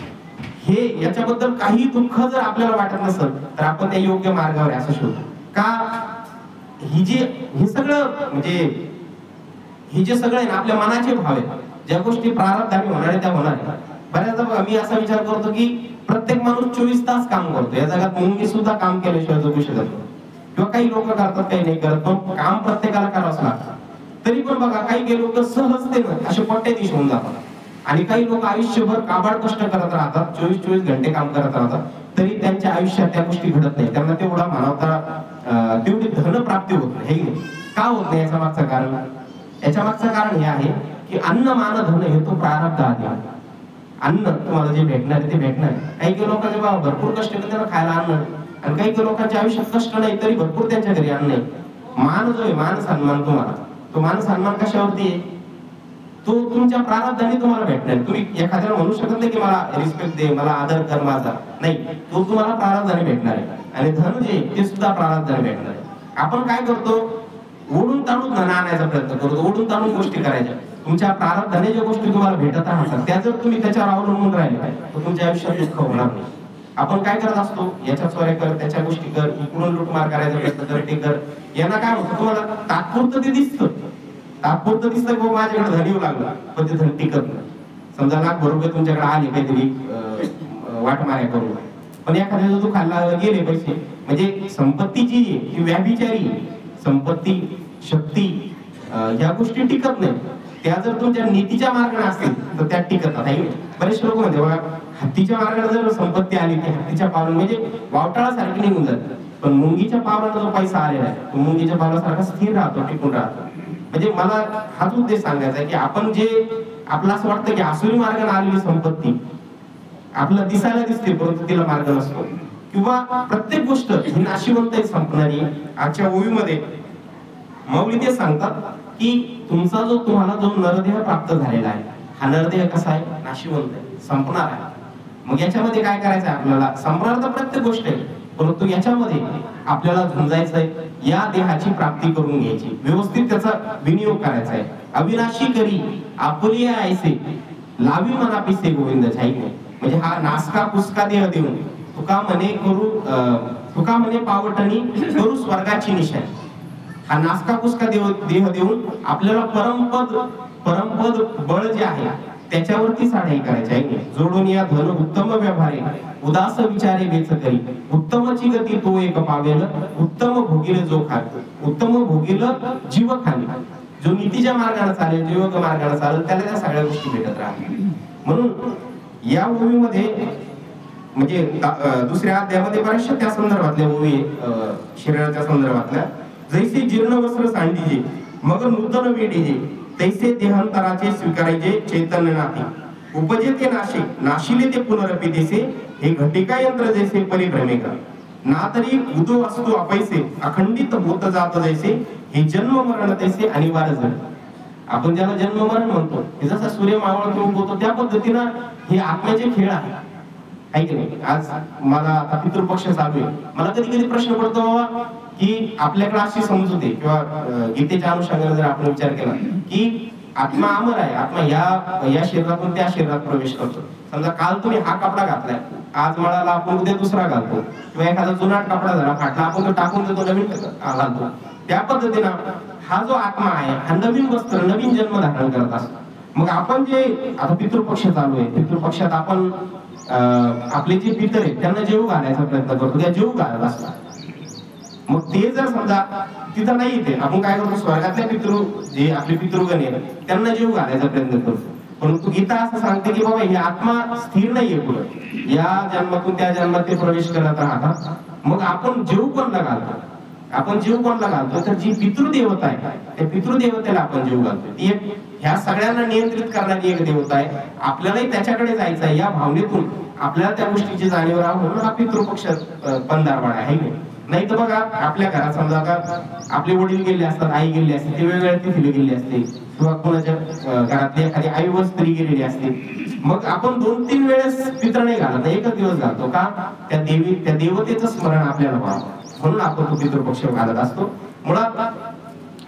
हे याच्याबद्दल काही दुःख जर आपल्याला वाटत नसेल तर आपण त्या योग्य मार्गावर असं शोधतो का. हे सगळं म्हणजे हे जे सगळं आहे ना आपल्या मनाचे भाव आहेत, ज्या गोष्टी प्रारब्धाने होणार आहे त्या होणार आहे. बऱ्याचदा मी असा विचार करतो की प्रत्येक माणूस 24 तास काम करतो, या जगात मुंगी सुद्धा काम केल्याशिवाय जगू शकत नाही. किंवा काही लोक करतात काही नाही करत, पण काम प्रत्येकाला करावंच लागतं. तरी पण बघा काही लोक सहजतेनं असे पट्ट्याधीश होऊन जातात, आणि काही लोक आयुष्यभर काबाड कष्ट करत राहतात, 24 घंटे काम करत राहतात, तरी त्यांच्या आयुष्यात त्या गोष्टी घडत नाही. त्यांना तेवढा मानवता तेवढी धन प्राप्ती होत नाही. हे का होत नाही याच्या मागचं कारण, याच्या मागचं कारण हे आहे की अन्न मान धन हे तो प्रारब्ध आहे. अन्न तुम्हाला जे भेटणार आहे ते भेटणार. काही लोकांचे बाबा भरपूर कष्ट करतात त्यांना खायला अन्न, आणि काही लोकांच्या आयुष्यात कष्ट नाही तरी भरपूर त्यांच्या घरी अन्न नाही. मान जो आहे मान सन्मान, तुम्हाला तो मान सन्मान कशावरती आहे, तो तुमच्या प्रारब्धाने तुम्हाला भेटणार. तुम्ही एखाद्याला म्हणू शकत नाही की मला रिस्पेक्ट दे, मला आदर कर माझा, नाही, तो तुम्हाला प्रारब्धाने भेटणार आहे. आणि धन जे ते सुद्धा प्रारब्धाने भेटणार आहे. आपण काय करतो, ओढून ताणून धन आणायचा प्रयत्न करतो, ओढून ताणून गोष्टी करायच्या. तुमच्या प्रारब्धाने ज्या गोष्टी तुम्हाला भेटत राहतात त्या जर तुम्ही त्याच्यावर अवलंबून राहिले तर तुमच्या आयुष्यात दुःख होणार नाही. आपण काय करत असतो, याच्या चोऱ्या कर, त्याच्या गोष्टी कर, इकडून लूटमार करायचा प्रयत्न कर, ते कर. यांना काय होतं, तुम्हाला तात्पुरतं ते दिसतं, तात्पुरतं दिसतं की माझ्याकडे धन येऊ लागला, पण ते धन टिकत नाही. समजा लाखभर रुपये तुमच्याकडे आले काहीतरी वाटमाऱ्या करून, पण एखाद्याचा जो खाल्ला गेले पैसे, म्हणजे संपत्ती जी आहे ती व्याभिचारी संपत्ती, शक्ती या गोष्टी टिकत नाही. त्या जर तुमच्या नीतीच्या मार्गाने असतील तर त्या टिकतात. आहे बरेचसे लोक म्हणते बघा, हत्तीच्या मार्गाने जर संपत्ती आली ती हत्तीच्या पावलाने म्हणजे वावटाळासारखी निघून जाते, पण मुंगीच्या पावलाने जो पैसा आलेला आहे तो मुंगीच्या पावलासारखा स्थिर राहतो, टिकून राहतो. म्हणजे मला हाच उद्देश सांगायचा आहे की आपण जे आपलं असं वाटतं की आसुरी मार्गाने आलेली संपत्ती आपल्याला दिसायला दिसते परंतु तिला मार्ग नसतो, किंवा प्रत्येक गोष्ट ही नाशिवंत संपणारी. आजच्या ओवीमध्ये माऊली ते सांगतात की तुमचा जो तुम्हाला जो नरदेह प्राप्त झालेला आहे हा नरदेह कसा आहे, नाशिवंत आहे, संपणार आहे. मग याच्यामध्ये काय करायचं आहे आपल्याला, संपणार तर प्रत्येक गोष्ट आहे परंतु याच्यामध्ये आपल्याला झुंजायचंय, या देहाची प्राप्ती करून घ्यायची, व्यवस्थित त्याचा विनियोग करायचा आहे. अविनाशी करी आपुलिया ऐसे लावी मनापिसे गोविंद छाईने. म्हणजे हा नासका पुसका देह देऊन तुका म्हणे पावटणी करू स्वर्गाची निशाणी. हा नासका पुसका देह देऊन आपल्याला परमपद बळ जे आहे त्याच्यावरती चढाई करायची आहे. जोडून या धन उत्तम व्यवहारे उदास विचारे वेच करी, उत्तमची गती तो एक पावेल, उत्तम भोगील जो खातो, उत्तम भोगील जीव खाली. जो नीतीच्या मार्गाने चालेल, जीवक मार्गाने चालेल त्याला त्या सगळ्या गोष्टी भेटत राहतात. म्हणून या ओवीमध्ये म्हणजे दुसऱ्या अध्यायामध्ये बऱ्याचशा त्या संदर्भातल्या ओवी शरीराच्या संदर्भातल्या, जैसे जीर्ण वस्त्र सांडीजे मग नूतन वेडीजे, तैसे देहांतराचे स्वीकारायचे चैतन्य नाती, उपजे ते नाशे नाशिले ते पुनरपी देसे, हे घटिका यंत्र जैसे परिभ्रमे का, ना तरी उदो असतो अपैसे अखंडित होत जात जैसे, हे जन्म मरण तैसे अनिवार्य झाले. आपण ज्याला जन्म मरण म्हणतो हे जसा सूर्य मावळतो उगवतो त्या पद्धतीनं हे आत्म्याचे खेळ आहे की नाही. आज मला आता पितृपक्ष चालू आहे, मला कधी कधी प्रश्न पडतो बाबा की आपल्याकडे अशी समजूत आहे किंवा गीतेच्या अनुषंगाने जर आपण विचार केला की आत्मा अमर आहे, आत्मा या शरीरातून त्या शरीरात प्रवेश करतो. समजा काल तुम्ही हा कपडा घातलाय, आज मळाला आपण उद्या दुसरा घालतो, किंवा एखादा जुनाट कपडा झाला फाटला आपण तो टाकून देतो, नवीन घालतो. त्या पद्धतीनं हा जो आत्मा आहे हा नवीन वस्त्र नवीन जन्म धारण करत असतो. मग आपण जे आता पितृपक्ष चालू आहे, पितृपक्षात आपण आपले जे पितर आहेत त्यांना जेवू घालायचा प्रयत्न करतो, त्या जेवू घालत असतात. मग ते जर समजा तिथं नाही येते, आपण काय करतो, स्वर्गातल्या पितृ जे आपले पितृगण आहेत त्यांना जेवू घालायचा प्रयत्न करतो. परंतु गीता असं सांगते की बाबा ही आत्मा स्थिर नाहीये, पुढे या जन्मातून त्या जन्मात ते प्रवेश करत राहतात. मग आपण जेवू कोणला घालतो, आपण जीव कोणला घालतो, तर जी पितृदेवता आहे त्या पितृदेवतेला आपण जीव घालतो. ती एक ह्या सगळ्यांना नियंत्रित करणारी एक देवता आहे. आपल्यालाही त्याच्याकडे जायचं आहे, या भावनेतून आपल्याला त्या गोष्टीची जाणीव राहावी म्हणून हा पितृपक्ष पंधरवडा आहे. नाही तर बघा आपल्या घरात समजा आता आपले वडील गेले असतात, आई गेली असते, ते वेगवेगळ्या तिथीला गेले असते, किंवा कोणाच्या घरातली एखादी आई व स्त्री गेलेली असते. मग आपण 2-3 वेळेस पित्र नाही घालत, एकच दिवस घालतो का, त्या देवतेचं स्मरण आपल्याला व्हावं म्हणून आपण तो पितृपक्ष घालत असतो. मुळात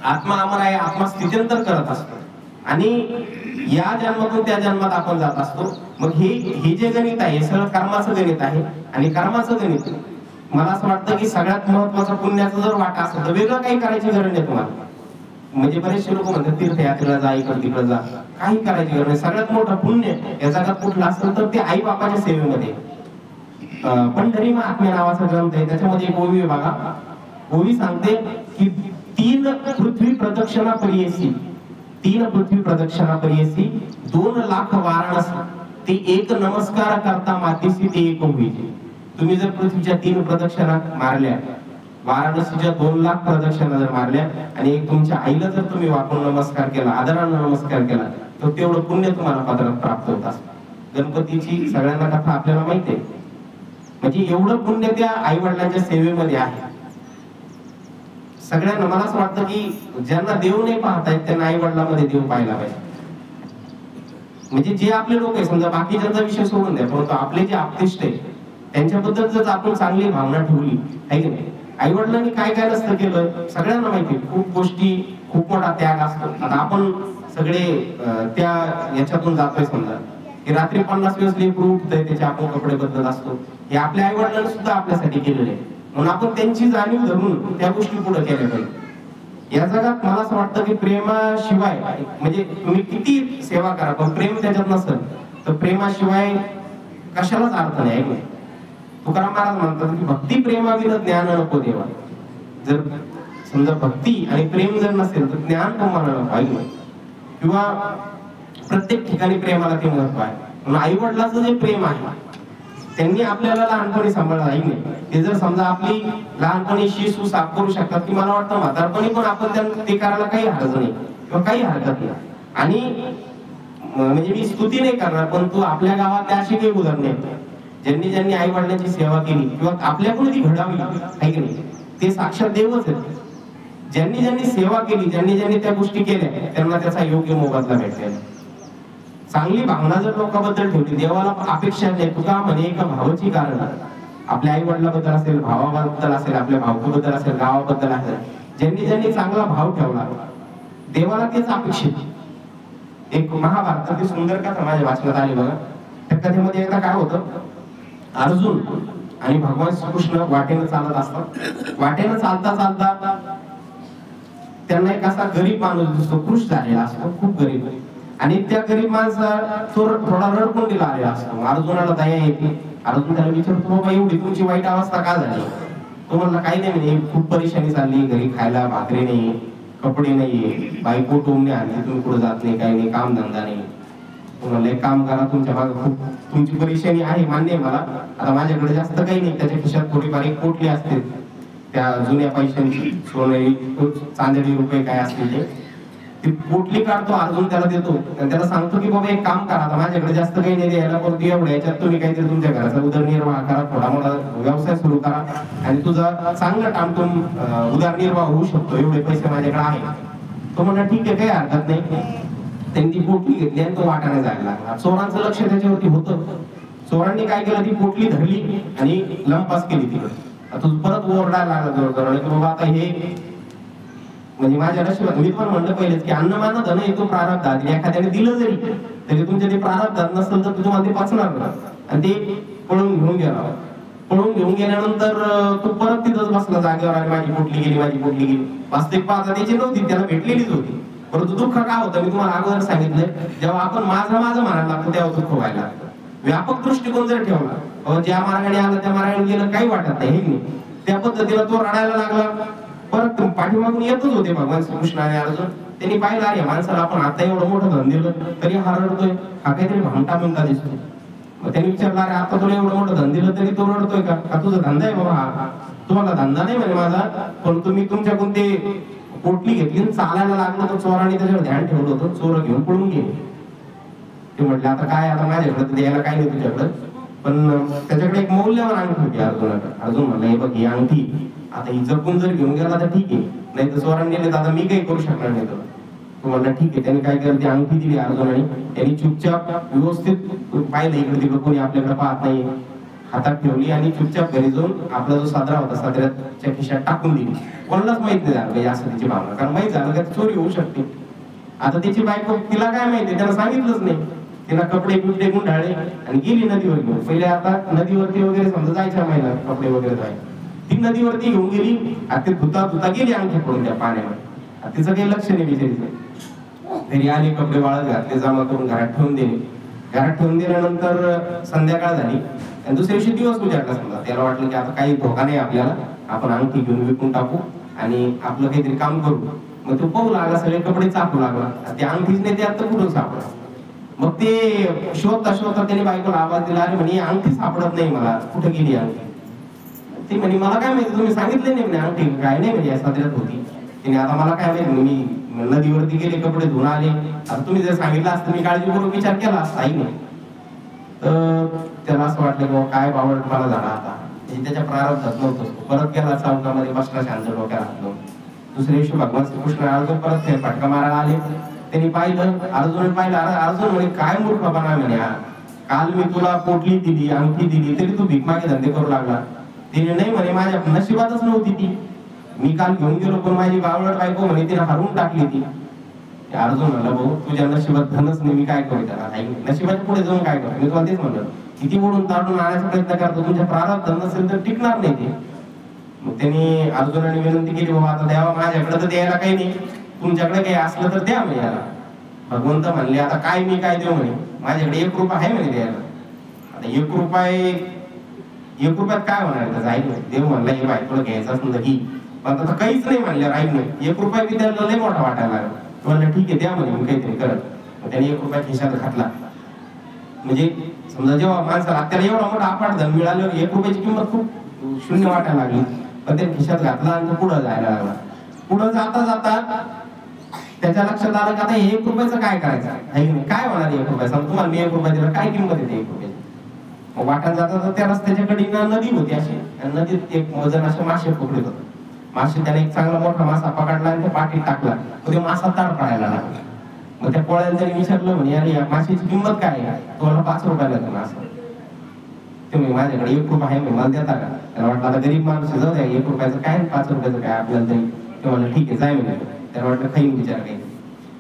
आत्मा अमर आहे, आत्मा स्थित्यंतर करत असतो आणि या जन्मातून त्या जन्मात आपण जात असतो. मग हे जे गणित आहे सगळं कर्माचं गणित आहे. आणि कर्माचं गणित मला असं वाटतं की सगळ्यात महत्वाचा पुण्याचा जर वाटा असेल तर वेगळं काही करायची गरज नाही तुम्हाला. म्हणजे बरेचसे लोक म्हणतात तीर्थयात्रेला जा, इकडे तिकडे जा, काही करायची गरज नाही. सगळ्यात मोठं पुण्य या जगात कुठलं असेल तर ते आई बापाच्या सेवेमध्ये. पंढरी महात्म्य नावाचा ग्रंथ आहे, त्याच्यामध्ये एक ओवी बघा. ओवी सांगते की 3 पृथ्वी प्रदक्षिणा परियसी, 3 पृथ्वी प्रदक्षिणा परियसी 2 लाख वाराणसी, ते एक नमस्कार करता मातीसी ते एक होईल. तुम्ही जर पृथ्वीच्या 3 प्रदक्षिणा मारल्या, वाराणसीच्या 2 लाख प्रदक्षिणा जर मारल्या आणि एक तुमच्या आईला जर तुम्ही वाकून नमस्कार केला, आदराने नमस्कार केला, तर तेवढं पुण्य तुम्हाला पदरात प्राप्त होत असतं. गणपतीची सगळ्यांना कथा आपल्याला माहिती आहे. म्हणजे एवढं पुण्य त्या आई वडिलांच्या सेवेमध्ये आहे. सगळ्यांना मला असं वाटतं की ज्यांना देव नाही पाहतायत त्यांना आई वडिलांमध्ये देव पाहायला पाहिजे. म्हणजे जे आपले लोक आहे, समजा बाकीच्यांचा विषय सोडून द्या, परंतु आपले जे आपतिष्ट आहे त्यांच्याबद्दल जर आपण चांगली भावना ठेवली आहे की नाही. आई वडिलांनी काय काय नसतं केलं सगळ्यांना माहिती, खूप गोष्टी, खूप मोठा त्याग असतो. आता आपण सगळे त्या याच्यातून जातोय, समजा की रात्री 50 वेळेस लेकरू उठतंय, त्याचे आपण कपडे बदलत असतो, हे आपल्या आई वडिलांनी सुद्धा आपल्यासाठी केलेले आहे. म्हणून आपण त्यांची जाणीव धरून त्या गोष्टी पुढे केल्या पाहिजे. या जगात मला असं वाटतं की प्रेमाशिवाय, म्हणजे तुम्ही किती सेवा करा पण प्रेम त्याच्यात नसेल तर प्रेमाशिवाय कशालाच अर्थ नाही. तुकाराम महाराज म्हणतात की भक्ती प्रेमाविना ज्ञान नको देवा. जर समजा भक्ती आणि प्रेम जर नसेल तर ज्ञान तुम्हाला पाहिजे. किंवा प्रत्येक ठिकाणी प्रेमाला ते महत्व आहे. म्हणून आई वडिलांचं जे प्रेम आहे त्यांनी आपल्याला लहानपणी सांभाळलं नाही. ते जर समजा आपली लहानपणी शिस्त साफ करू शकतात की मला वाटतं म्हातारपणी पण आपण त्यांना ते करायला काही हरकत नाही किंवा काही हरकत नाही. आणि म्हणजे मी स्तुती नाही करणार पण तू आपल्या गावात अशी काही उदाहरणे ज्यांनी ज्यांनी आई वडिलांची सेवा केली किंवा आपल्याकडून ती घडावी आहे की नाही ते साक्षात देवच आहेत. ज्यांनी ज्यांनी सेवा केली ज्यांनी ज्यांनी त्या गोष्टी केल्या त्यांना त्याचा योग्य मोबदला भेटलेला. चांगली भावना जर लोकांबद्दल ठेवली देवाला अपेक्षा नाही. तुका म्हणे एका भावाची कारण आपल्या आई वडिलाबद्दल असेल भावाबद्दल असेल आपल्या भावकाबद्दल असेल गावाबद्दल असेल ज्यांनी ज्यांनी चांगला भाव ठेवला देवाला तेच अपेक्षित. एक महाभारतातील सुंदर कथा माझ्या वाचनात आली बघा. त्या कथेमध्ये एकदा काय होतं अर्जुन आणि भगवान श्रीकृष्ण वाटेनं चालत असतात. वाटेनं चालता चालता त्यांना एक असा गरीब माणूस दिसतो कृष झालेला असतो खूप गरीब. आणि त्या गरीब माणसा थोडा रडकुंडीला दिला आलेला असतो. अर्जुनाला दया येते. अर्जुन त्याला विचारतो बाबा एवढी तुमची वाईट अवस्था का झाली. तो म्हणला काही नाही म्हणे खूप परेशानी चालली घरी खायला भाकरी नाही कपडे नाहीये बायको टोमणे आली तुम्ही कुठे जात नाही काही नाही काम धंदा नाही. तुम्हाला एक काम करा तुमच्या मागे खूप तुमची परेशानी आहे मान्य आहे मला. आता माझ्याकडे जास्त काही नाही त्याच्या खिशात थोडीफार एक पोटली असते त्या जुन्या पैशांची सोनेरी चांदणी रुपये काय असतील ती पोटली काढतो. अर्जुन त्याला देतो आणि त्याला सांगतो की बाबा एक काम करा आता माझ्याकडे जास्त काही नाही द्यायला परंतु एवढ्या याच्यात तुम्ही काहीतरी तुमच्या घराचा उदरनिर्वाह करा थोडा मोठा व्यवसाय सुरू करा आणि तुझा चांगला टामटूम उदरनिर्वाह होऊ शकतो एवढे पैसे माझ्याकडे आहे. तो म्हणला ठीक आहे काही हरकत नाही. त्यांनी ती पोटली घेतली आणि तो वाटाने जायला लागला. चोरांचं लक्ष त्याच्यावरती होतं. चोरांनी काय केलं ती पोटली धरली आणि लंपास केली तिकडे. आता परत ओरडायला लागला जोरदार की बाबा आता हे म्हणजे माझ्या नशिबात मी पण म्हणलं पहिलेच की अन्नमान धन येतो प्रारब्धात. एखाद्याने दिलं जरी तरी तुमच्या ते प्रारब्धात नसेल तर तुम्हाला ते पचणार नाही. आणि ते पळून घेऊन गेला. पळून घेऊन गेल्यानंतर तो परत तिथंच बसला जागेवर आणि माझी पोटली गेली माझी पोटली गेली. वास्तविक पाहता त्याची नव्हती त्याला भेटलेलीच होती. परंतु दुःख काय होतं मी तुम्हाला अगोदर सांगितलंय जेव्हा आपण माझं म्हणायला लागतो तेव्हा दुःख व्हायला लागतं. व्यापक दृष्टिकोन जर ठेवला ज्या मार्गाने आलं त्या मार्गाने गेलं काही वाटत नाही. त्या पद्धतीला तो रडायला लागला. परत पाठीमागून येतच होते भगवान श्रीकृष्ण आणि अर्जुन. त्यांनी पाहिलं अरे माणसाला आपण आता एवढं मोठं धन दिलं तरी हा रडतोय हा काहीतरी भामटा म्हणता दिसतो. मग त्यांनी विचारलं अरे आता तुला एवढं मोठं धन दिलं तरी तो रडतोय का तुझा धंदा आहे बाबा हा. तुम्हाला धंदा नाही म्हणे माझा पण तुम्ही तुमच्याकडून ते पोटली घेतली चालायला लागलं तर चोराने त्याच्यावर ध्यान ठेवलं होतं चोर घेऊन पळून गेले. ते म्हटले आता काय आता माझ्याकडे द्यायला काय नाही तुझ्याकडे पण त्याच्याकडे एक मौल्यवान अंगठी होती अर्जुनाकडे. अर्जुन म्हणला हे बघ ही अंगठी आता ही जपून जर घेऊन गेला तर ठीक आहे नाही तर चोरांनी गेले तर आता मी काही करू शकणार नाही. तो म्हणला ठीक आहे. त्यांनी काय केलं ती अंगठी दिली अर्जुनाने. त्यांनी चुपचाप व्यवस्थित पाहिलं इकडे तिकडे कोणी आपल्याकडे पाहत नाही हातात ठेवली आणि चुपचाप घरी जाऊन आपला जो सादरा होता सादऱ्याच्या खिशात टाकून दिली. कोणालाच माहित नाही झालं असं तिची भावना कारण माहित झालं का चोरी होऊ शकते. आता त्याची बायको तिला काय माहिती त्याला सांगितलंच नाही. तिला कपडे बिपडे गुंडाळले आणि गेली नदीवर घेऊन. पहिले आता नदीवरती वगैरे समजा जायच्या महिला कपडे वगैरे जायचे ती नदीवरती घेऊन गेली. आता ते धुता गेली अंगठी पडून त्या पाण्यावर. तिचं काही लक्ष नाही विचारायचं. घरी आले कपडे वाळत घातले जमा करून घरात ठेवून दिले. घरात ठेवून दिल्यानंतर संध्याकाळ झाली आणि दुसऱ्या दिवशी दिवस उजाडला. समजा त्याला वाटलं की आता काही धोका नाही आपल्याला आपण अंगठी घेऊन विकून टाकू आणि आपलं काहीतरी काम करू. मग तो पाहू लागला सगळे कपडे चाकू लागला. ते अंगठीच नाही ते आता कुठून सापडला. मग ते शोधता शोधता त्याने बायकोला आवाज दिला अरे म्हणे अंगठी सापडत नाही मला कुठे गेली अंगठी. ती म्हणे मला काय माहिती तुम्ही सांगितले नाही म्हणे अंगठी काय नाही म्हणजे सादऱ्यात होती. तिने आता मला काय माहिती मी नदीवरती गेले कपडे धुवून आले. आता तुम्ही जर सांगितलं असतं मी काळजीपूर्वक विचार केला असता आई नाही. तर त्याला असं वाटलं की काय बावळ मला झाला आता त्याच्या प्रारब्धात नव्हतं. परत गेला चौकामध्ये बसला शांत डोक्याला हात. दुसऱ्या दिवशी भगवान श्रीकृष्ण अर्जुन परत फटका मारायला आले. त्यांनी पाहिलं अर्जुन पाहिलं अर्जुन म्हणे काय मूर्खपणा म्हणे हा. काल मी तुला पोटली दिली अंगठी दिली तरी तू भिकमागे धंदे करू लागला. तिने नाही म्हणे माझ्या नशिबातच नव्हती ती. मी काल घेऊन गेलो पण माझी बावळट बायको म्हणे तिने हरवून टाकली ती. अर्जुन म्हणला भाऊ तुझ्या नशिबात धनच नाही मी काय करू त्याला नशिबाच्या पुढे जाऊन काय करू. मी तुला तेच म्हणलं किती ओढून ताडून आणण्याचा प्रयत्न करतो तुमच्या प्रारब्ध धन नसेल तर टिकणार नाही ते. मग त्यांनी अर्जुनाने विनंती केली बाबा आता द्यावा माझ्याकडे तर द्यायला काही नाही तुमच्याकडे काही असलं तर द्या म्हणे याला. भगवंत म्हणले आता काय मी काय देऊ म्हणे माझ्याकडे 1 रुपया आहे म्हणे द्यायला. आता 1 रुपये ₹1 काय होणार त्याचं? ऐक ना, देव म्हणला हे बायकोला घ्यायचं असं तर घे, पण आता काहीच नाही म्हणल्यावर ऐक ना, ₹1 बी त्याला लय मोठा वाटायला लागला. म्हणलं ठीक आहे द्या म्हणे मी काहीतरी करत. त्याने ₹1 खिशात घातला. म्हणजे समजा जेव्हा माणसाला त्याला एवढा मोठा अपार्टधन मिळाल्यावर ₹1 किंमत खूप शून्य वाटायला लागली, पण त्याने खिशात घातला आणि पुढे जायला लागला. पुढे जाता जाता त्याच्या लक्षात आलं की आता ₹1 काय करायचं आहे, काय होणार ₹1? समजा तुम्हाला मी ₹1 दिला, काय किंमत येते ₹1? वाटत जाता त्या रस्त्याच्या कडीनं नदी होती अशी, आणि नदीत एक वजन असे मासे पकडत होते. मासे त्याने एक चांगला मोठा मासा पकडला आणि त्या पाठीत टाकला, तो मासा ताड पडायला लागला. मग त्या कोळ्याला त्यांनी विचारलं म्हणे अरे या माशाची किंमत काय आहे? तुम्हाला ₹5 लागेल मासा. तुम्ही माझ्याकडे ₹1 आहे मला देता का? त्याला वाटलं आता गरीब माणूस जाऊ द्या, ₹1 काय ₹5 काय आपल्याला तरी. ते म्हणलं ठीक आहे जाय म्हणे. त्याला वाटलं खाईन विचार काही.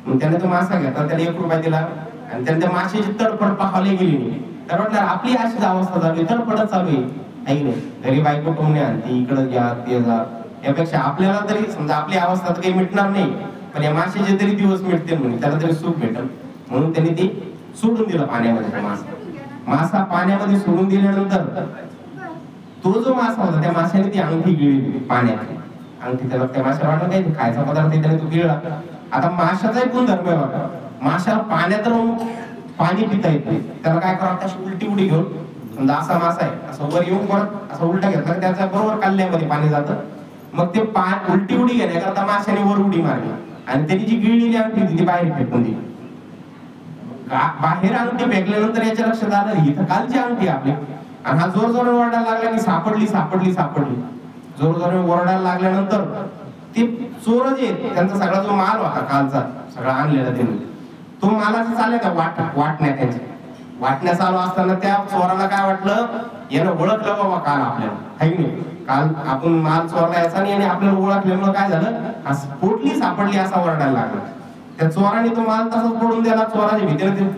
मग त्याने तो मासा घेतला, त्याला ₹1 दिला आणि त्याने त्या माशाची तडफड पाहायला गेली नाही. तर वाटलं आपली अशीच अवस्था चालू आहे, तडफडच चालू आहे नाही. घरी बायको टोमणे आणते, इकडं घ्या ते जा, यापेक्षा आपल्याला तरी समजा आपली अवस्था तर काही मिटणार नाही, पण या माशाचे तरी दिवस मिटतील म्हणे, त्याला तरी सुख भेटेल म्हणून त्यांनी ते सोडून दिलं पाण्यामध्ये. मासा पाण्यामध्ये सोडून दिल्यानंतर तो जो मासा होता त्या माशाने ती अंगठी गिळली पाण्यात. अंगठी त्याला त्या माशाला वाटलं काही खायचा पदार्थ त्याने तो गिळला. आता माशाचाही गुणधर्म आहे बघा, माशाला पाण्यात राहून पाणी पिता येत नाही. त्याला काय करावं, त्याची उलटी उडी घेऊन समजा असा मासा आहे असं वर येऊन परत असं उलटा घेतला, त्याच्या बरोबर काल्ल्यामध्ये पाणी जातं. मग ते उलटी उडी घेण्याकरता माशाने वर उडी मारली आणि त्यांनी जी गिळलेली अंगठी होती ती बाहेर फेकून दिली. बाहेर अंगठी फेकल्यानंतर याच्या लक्षात आलं ही तर कालची अंगठी आपली. आणि हा जोर जोर ओरडायला लागला की सापडली सापडली सापडली. जोर जोर ओरडायला लागल्यानंतर ते चोर जे त्यांचा सगळा जो माल होता कालचा सगळा आणलेला त्यांनी, तो मालाचं चालले का वाटण्या त्यांच्या वाटण्या चालू असताना त्या चोराला काय वाटलं, यानं ओळखलं बाबा काल आपल्याला, है की नाही, काल आपण माल चोरला याचा आणि आपल्याला ओळखल्यामुळे काय झालं, पोटली सापडली असा ओरडायला लागला. त्या चोराने तो माल तसाच पडून दिला. चोराच्या भीतीने ते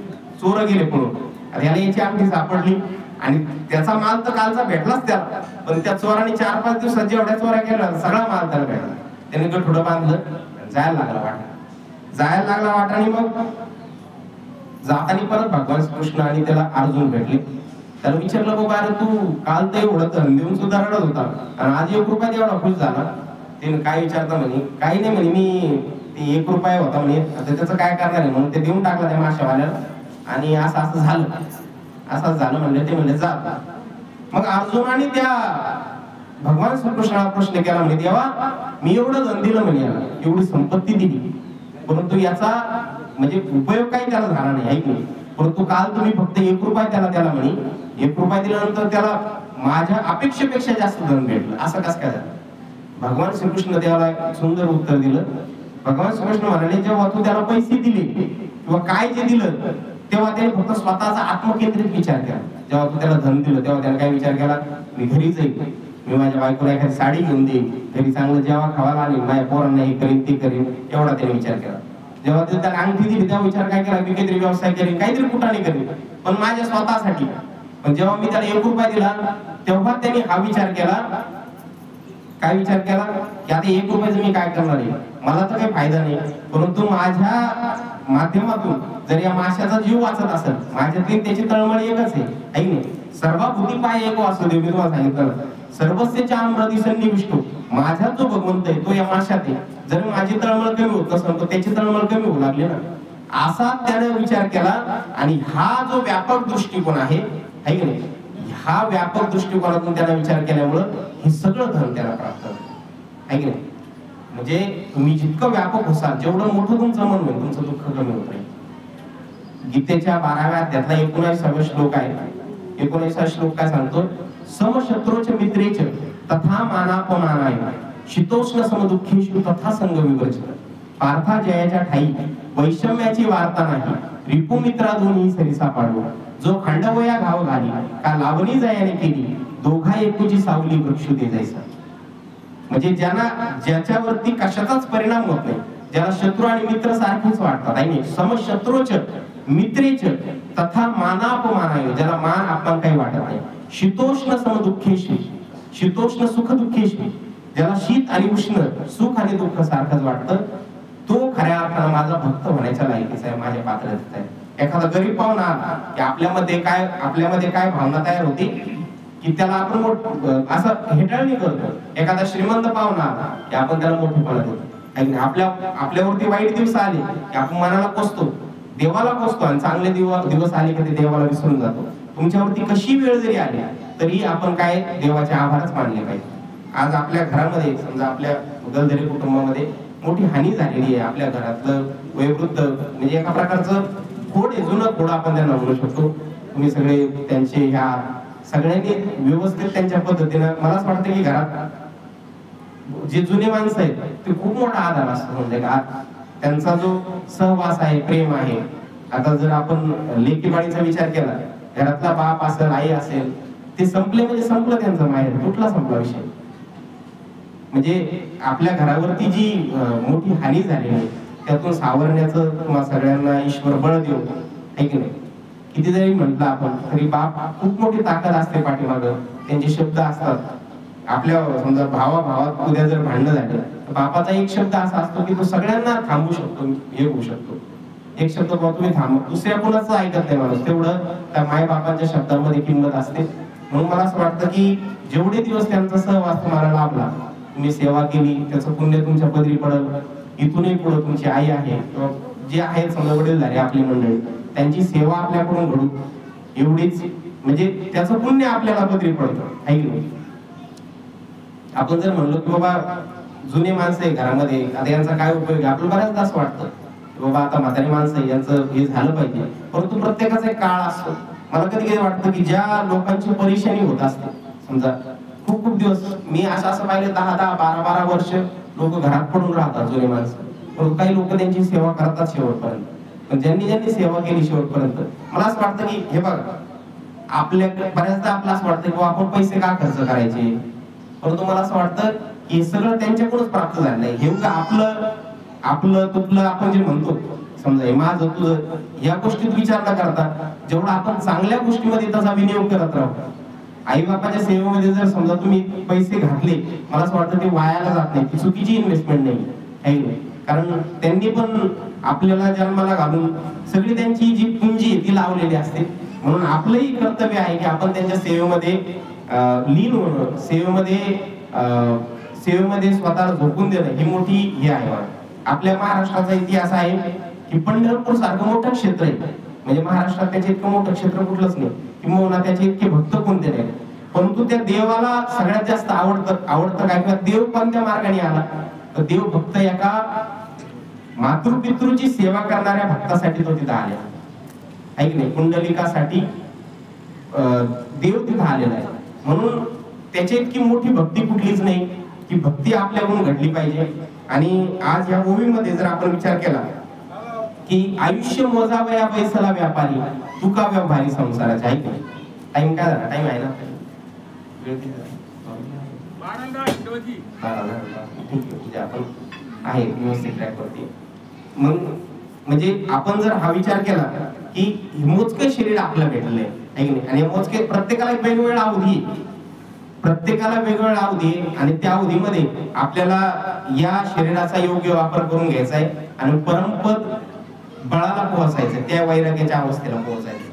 चोर गेले पळून. याला याची अंगठी सापडली आणि त्याचा माल तर कालचा भेटलाच त्याला, पण त्या चोराने 4-5 दिवसात जेवढ्या चोऱ्या केल्या सगळा माल त्याला भेटला. त्याने गठुडं बांधलं, जायला लागला वाटाने. मग जाताना परत भगवान कृष्ण आणि त्याला अर्जुन भेटले. त्याला विचारलं बाबा अरे तू काल तर एवढं धन देऊन सुद्धा रडत होता आणि आज ₹1 एवढा खुश झाला. त्याने काय विचारता म्हणे, काही नाही म्हणे, मी ते ₹1 होता म्हणे, आता त्याचं काय करणार आहे म्हणून ते देऊन टाकला त्या माशावाल्याला आणि असं असं झालं म्हणले. ते म्हणले जा. मग अर्जुनाने त्या भगवान श्रीकृष्णाला प्रश्न केला म्हणे, देवा मी एवढं धन दिलं म्हणे, याला एवढी संपत्ती दिली, परंतु याचा म्हणजे उपयोग काही त्याला झाला नाही, ऐक नाही. परंतु काल तुम्ही फक्त ₹1 त्याला म्हणे, ₹1 दिल्यानंतर त्याला माझ्या अपेक्षेपेक्षा जास्त धन भेटलं, असं कसं काय झालं? भगवान श्रीकृष्ण त्याला सुंदर उत्तर दिलं. भगवान श्रीकृष्ण म्हणाले, जेव्हा तू त्याला पैसे दिले किंवा काय जे दिलं तेव्हा त्याने फक्त स्वतःचा आत्मकेंद्रित विचार केला. जेव्हा तू त्याला धन दिलं तेव्हा त्याने काय विचार केला, मी घरी जाईल, मी माझ्या बायकोला एखादी साडी घेऊन देईन, घरी चांगलं जेव्हा खावायला आणीन, माझ्या पोरांना हे करीन ते करीन, एवढा त्याने विचार केला. जेव्हा त्याला अंगठी दिली तेव्हा विचार काय केला, मी काहीतरी व्यवसाय करीन, काहीतरी कुठाने करीन, पण माझ्या स्वतःसाठी. पण जेव्हा मी त्याला ₹1 दिला तेव्हा त्यांनी हा विचार केला, काय विचार केला की आता ₹1 मी काय करणार आहे, मला तर काही फायदा नाही, परंतु माझ्या माध्यमातून जर या माशाचा जीव वाचत असेल, माझ्यातली त्याची तळमळ एकच आहे, ऐक नाही, सर्वभूती पाय एक वासू दे. मी तुम्हाला सांगितलं सर्वस्यच्या आम्रदिसन्नी विष्णू, माझा जो भगवंत आहे तो या माशात आहे. जर माझी तळमळ कमी होत नसेल तर त्याची तळमळ कमी होऊ लागली ना, असा त्याने विचार केला. आणि हा जो व्यापक दृष्टिकोन आहे, है की नाही, हा व्यापक दृष्टिकोनातून त्याने विचार केल्यामुळं हे सगळं धन त्याला प्राप्त झालं, है की नाही. म्हणजे तुम्ही जितकं व्यापक होसाल जेवढं मोठं तुमचं मन होईल तुमचं दुःख कमी होत राहील. गीतेच्या 12व्या अध्यायातला 19वा श्लोक आहे. 19वा श्लोक काय सांगतो, समशत्रोच मित्रेच तथा मानापमानाय शीतोष्ण समदुःखेषु तथा संग विवर्जित. पार्था जयाच्या ठाई वैषम्याची वार्ता नाही, रिपुमित्रा दोन्ही सरिसा पाडू. जो खंडवया घाव घाली का लावणी जयाने केली, दोघा एकुची सावली वृक्ष दे जायचा. म्हणजे ज्याच्यावरती कशाचाच परिणाम होत नाही, ज्याला शत्रू आणि मित्र सारखेच वाटतात, आहे समशत्रोच मित्रेच तथा मानापमानाय, ज्याला मान अपमान काही वाटत नाही. शीतोष्ण समदुःखेषु, शीतोष्ण सुख दुःखेषु, ज्याला शीत आणि उष्ण सुख आणि दुःख सारखंच वाटतं, तो खऱ्या अर्थानं माझा भक्त होण्याच्या लायकीचा आहे, माझ्या पात्रतेचा आहे. एखादा गरीब पाहुणा आला की आपल्यामध्ये काय भावना तयार होती, की त्याला आपण असं हेटाळणी करतो. एखादा श्रीमंत पाहुणा आला की आपण त्याला मोठेपणा देतो. आपल्यावरती वाईट दिवस आले की आपण मनाला कोसतो, देवाला कोसतो, आणि चांगले दिवस आले की ते देवाला विसरून जातो. तुमच्यावरती कशी वेळ जरी आली तरी आपण काय देवाचे आभारच मानले पाहिजे. आज आपल्या घरामध्ये समजा आपल्या गलधरी कुटुंबामध्ये मोठी हानी झालेली आहे. आपल्या घरातलं वयोवृद्ध म्हणजे एका प्रकारचं खोड आहे, जुनं खोड आपण त्यांना म्हणू शकतो. तुम्ही सगळे त्यांचे ह्या सगळ्यांनी व्यवस्थित त्यांच्या पद्धतीनं, मला असं वाटतं की घरात जे जुने माणसं आहेत ते खूप मोठा आधार असतो. म्हणजे का त्यांचा जो सहवास आहे, प्रेम आहे. आता जर आपण लेकीबाळीचा विचार केला, घरातला बाप असेल, आई असेल, ते संपले म्हणजे संपलं त्यांचं माहेर, कुठला संपला विषय. म्हणजे आपल्या घरावरती जी मोठी हानी झाली आहे त्यातून सावरण्याचं तुम्हा सगळ्यांना ईश्वर बळ देऊ, आहे की नाही. किती जरी म्हटलं आपण तरी बाप खूप मोठी ताकद असते पाठीमागं, त्यांचे शब्द असतात. आपल्या समजा भावात उद्या जर भांडणं झालं तर बापाचा एक शब्द असा असतो की तो सगळ्यांना थांबवू शकतो, हे होऊ शकतो. एक शब्द बाबा तुम्ही थांब, दुसऱ्या कोणाचं ऐकत नाही माणूस. तेवढं त्या माय बापांच्या शब्दामध्ये किंमत असते. म्हणून मला असं वाटतं की जेवढे दिवस त्यांचा सहवास तुम्हाला लाभला, तुम्ही सेवा केली, त्याचं पुण्य तुमच्या पदरी पडल. इथूनही पुढे तुमची आई आहे किंवा जे आहेत समजा वडीलधारी आपली मंडळी, त्यांची सेवा आपल्याकडून घडू एवढीच, म्हणजे त्याचं पुण्य आपल्याला पदरी पडतं, आहे की नाही. आपण जर म्हणलो की बाबा जुने माणसं आहे घरामध्ये, आता यांचा काय उपयोग आहे, आपल्याला बऱ्याचदा असं वाटतं की बाबा आता म्हातारी माणसं आहे, यांचं हे झालं पाहिजे. परंतु प्रत्येकाचा एक काळ असतो. मला कधी कधी वाटतं की ज्या लोकांची परेशानी होत असते, समजा खूप दिवस, मी असं पाहिलं 10-12 वर्ष लोक घरात पडून राहतात जुने माणसं, परंतु काही लोक त्यांची सेवा करतात शेवटपर्यंत. पण ज्यांनी सेवा केली शेवटपर्यंत, मला असं वाटतं की हे बघा, आपल्या बऱ्याचदा आपलं असं वाटतं की आपण पैसे का खर्च करायचे, परंतु मला असं वाटतं की सगळं त्यांच्याकडूनच प्राप्त झालेलं आहे. हे का आपलं तुपलं आपण जे म्हणतो, समजा हे माझं तुझं, या गोष्टीत विचार न करता जेवढा आपण चांगल्या गोष्टीमध्ये त्याचा विनियोग करत राहू. आई बापाच्या सेवेमध्ये जर समजा तुम्ही पैसे घातले, मला असं वाटतं ते वायाला जात नाही, ती चुकीची इन्व्हेस्टमेंट नाही. कारण त्यांनी पण आपल्याला जन्माला घालून सगळी त्यांची जी पुंजी आहे ती लावलेली असते. म्हणून आपलंही कर्तव्य आहे की आपण त्यांच्या सेवेमध्ये लीन होणं, सेवेमध्ये स्वतःला झोकून देणं, ही मोठी हे आहे. आपल्या महाराष्ट्राचा इतिहास आहे की पंढरपूर सारखं मोठं क्षेत्र आहे, म्हणजे महाराष्ट्रात त्याचे इतकं मोठं क्षेत्र कुठलंच नाही, किंवा त्याचे इतके भक्त कोणते नाही. परंतु त्या देवाला सगळ्यात जास्त आवडतं काय, किंवा देव कोणत्या मार्गाने आला, तर देव फक्त एका मातृपितृची सेवा करणाऱ्या भक्तासाठी तो तिथं आलेला आहे की नाही. कुंडलिकासाठी देव तिथं आलेला आहे. म्हणून त्याच्या इतकी मोठी भक्ती कुठलीच नाही की भक्ती आपल्याकडून घडली पाहिजे. आणि आज या ओवीमध्ये जर आपण विचार केला की आयुष्य मोजावया पैसाला व्यापारी, तुका व्यवहारी संसाराचे, आहे की नाही. टाइम काय झाला, टाइम आहे ना, आपण आहे व्यवस्थित ट्रॅक वरती. मग म्हणजे आपण जर हा विचार केला की मोजके शरीर आपल्याला भेटले, आहे की नाही, आणि मोजके प्रत्येकाला वेगवेगळा अवधी, प्रत्येकाला वेगवेगळा अवधी, आणि त्या अवधीमध्ये आपल्याला या शरीराचा योग्य वापर करून घ्यायचा आहे आणि परमपद बळाला पोहोचायचं, त्या वैराग्याच्या अवस्थेला पोहोचायचं.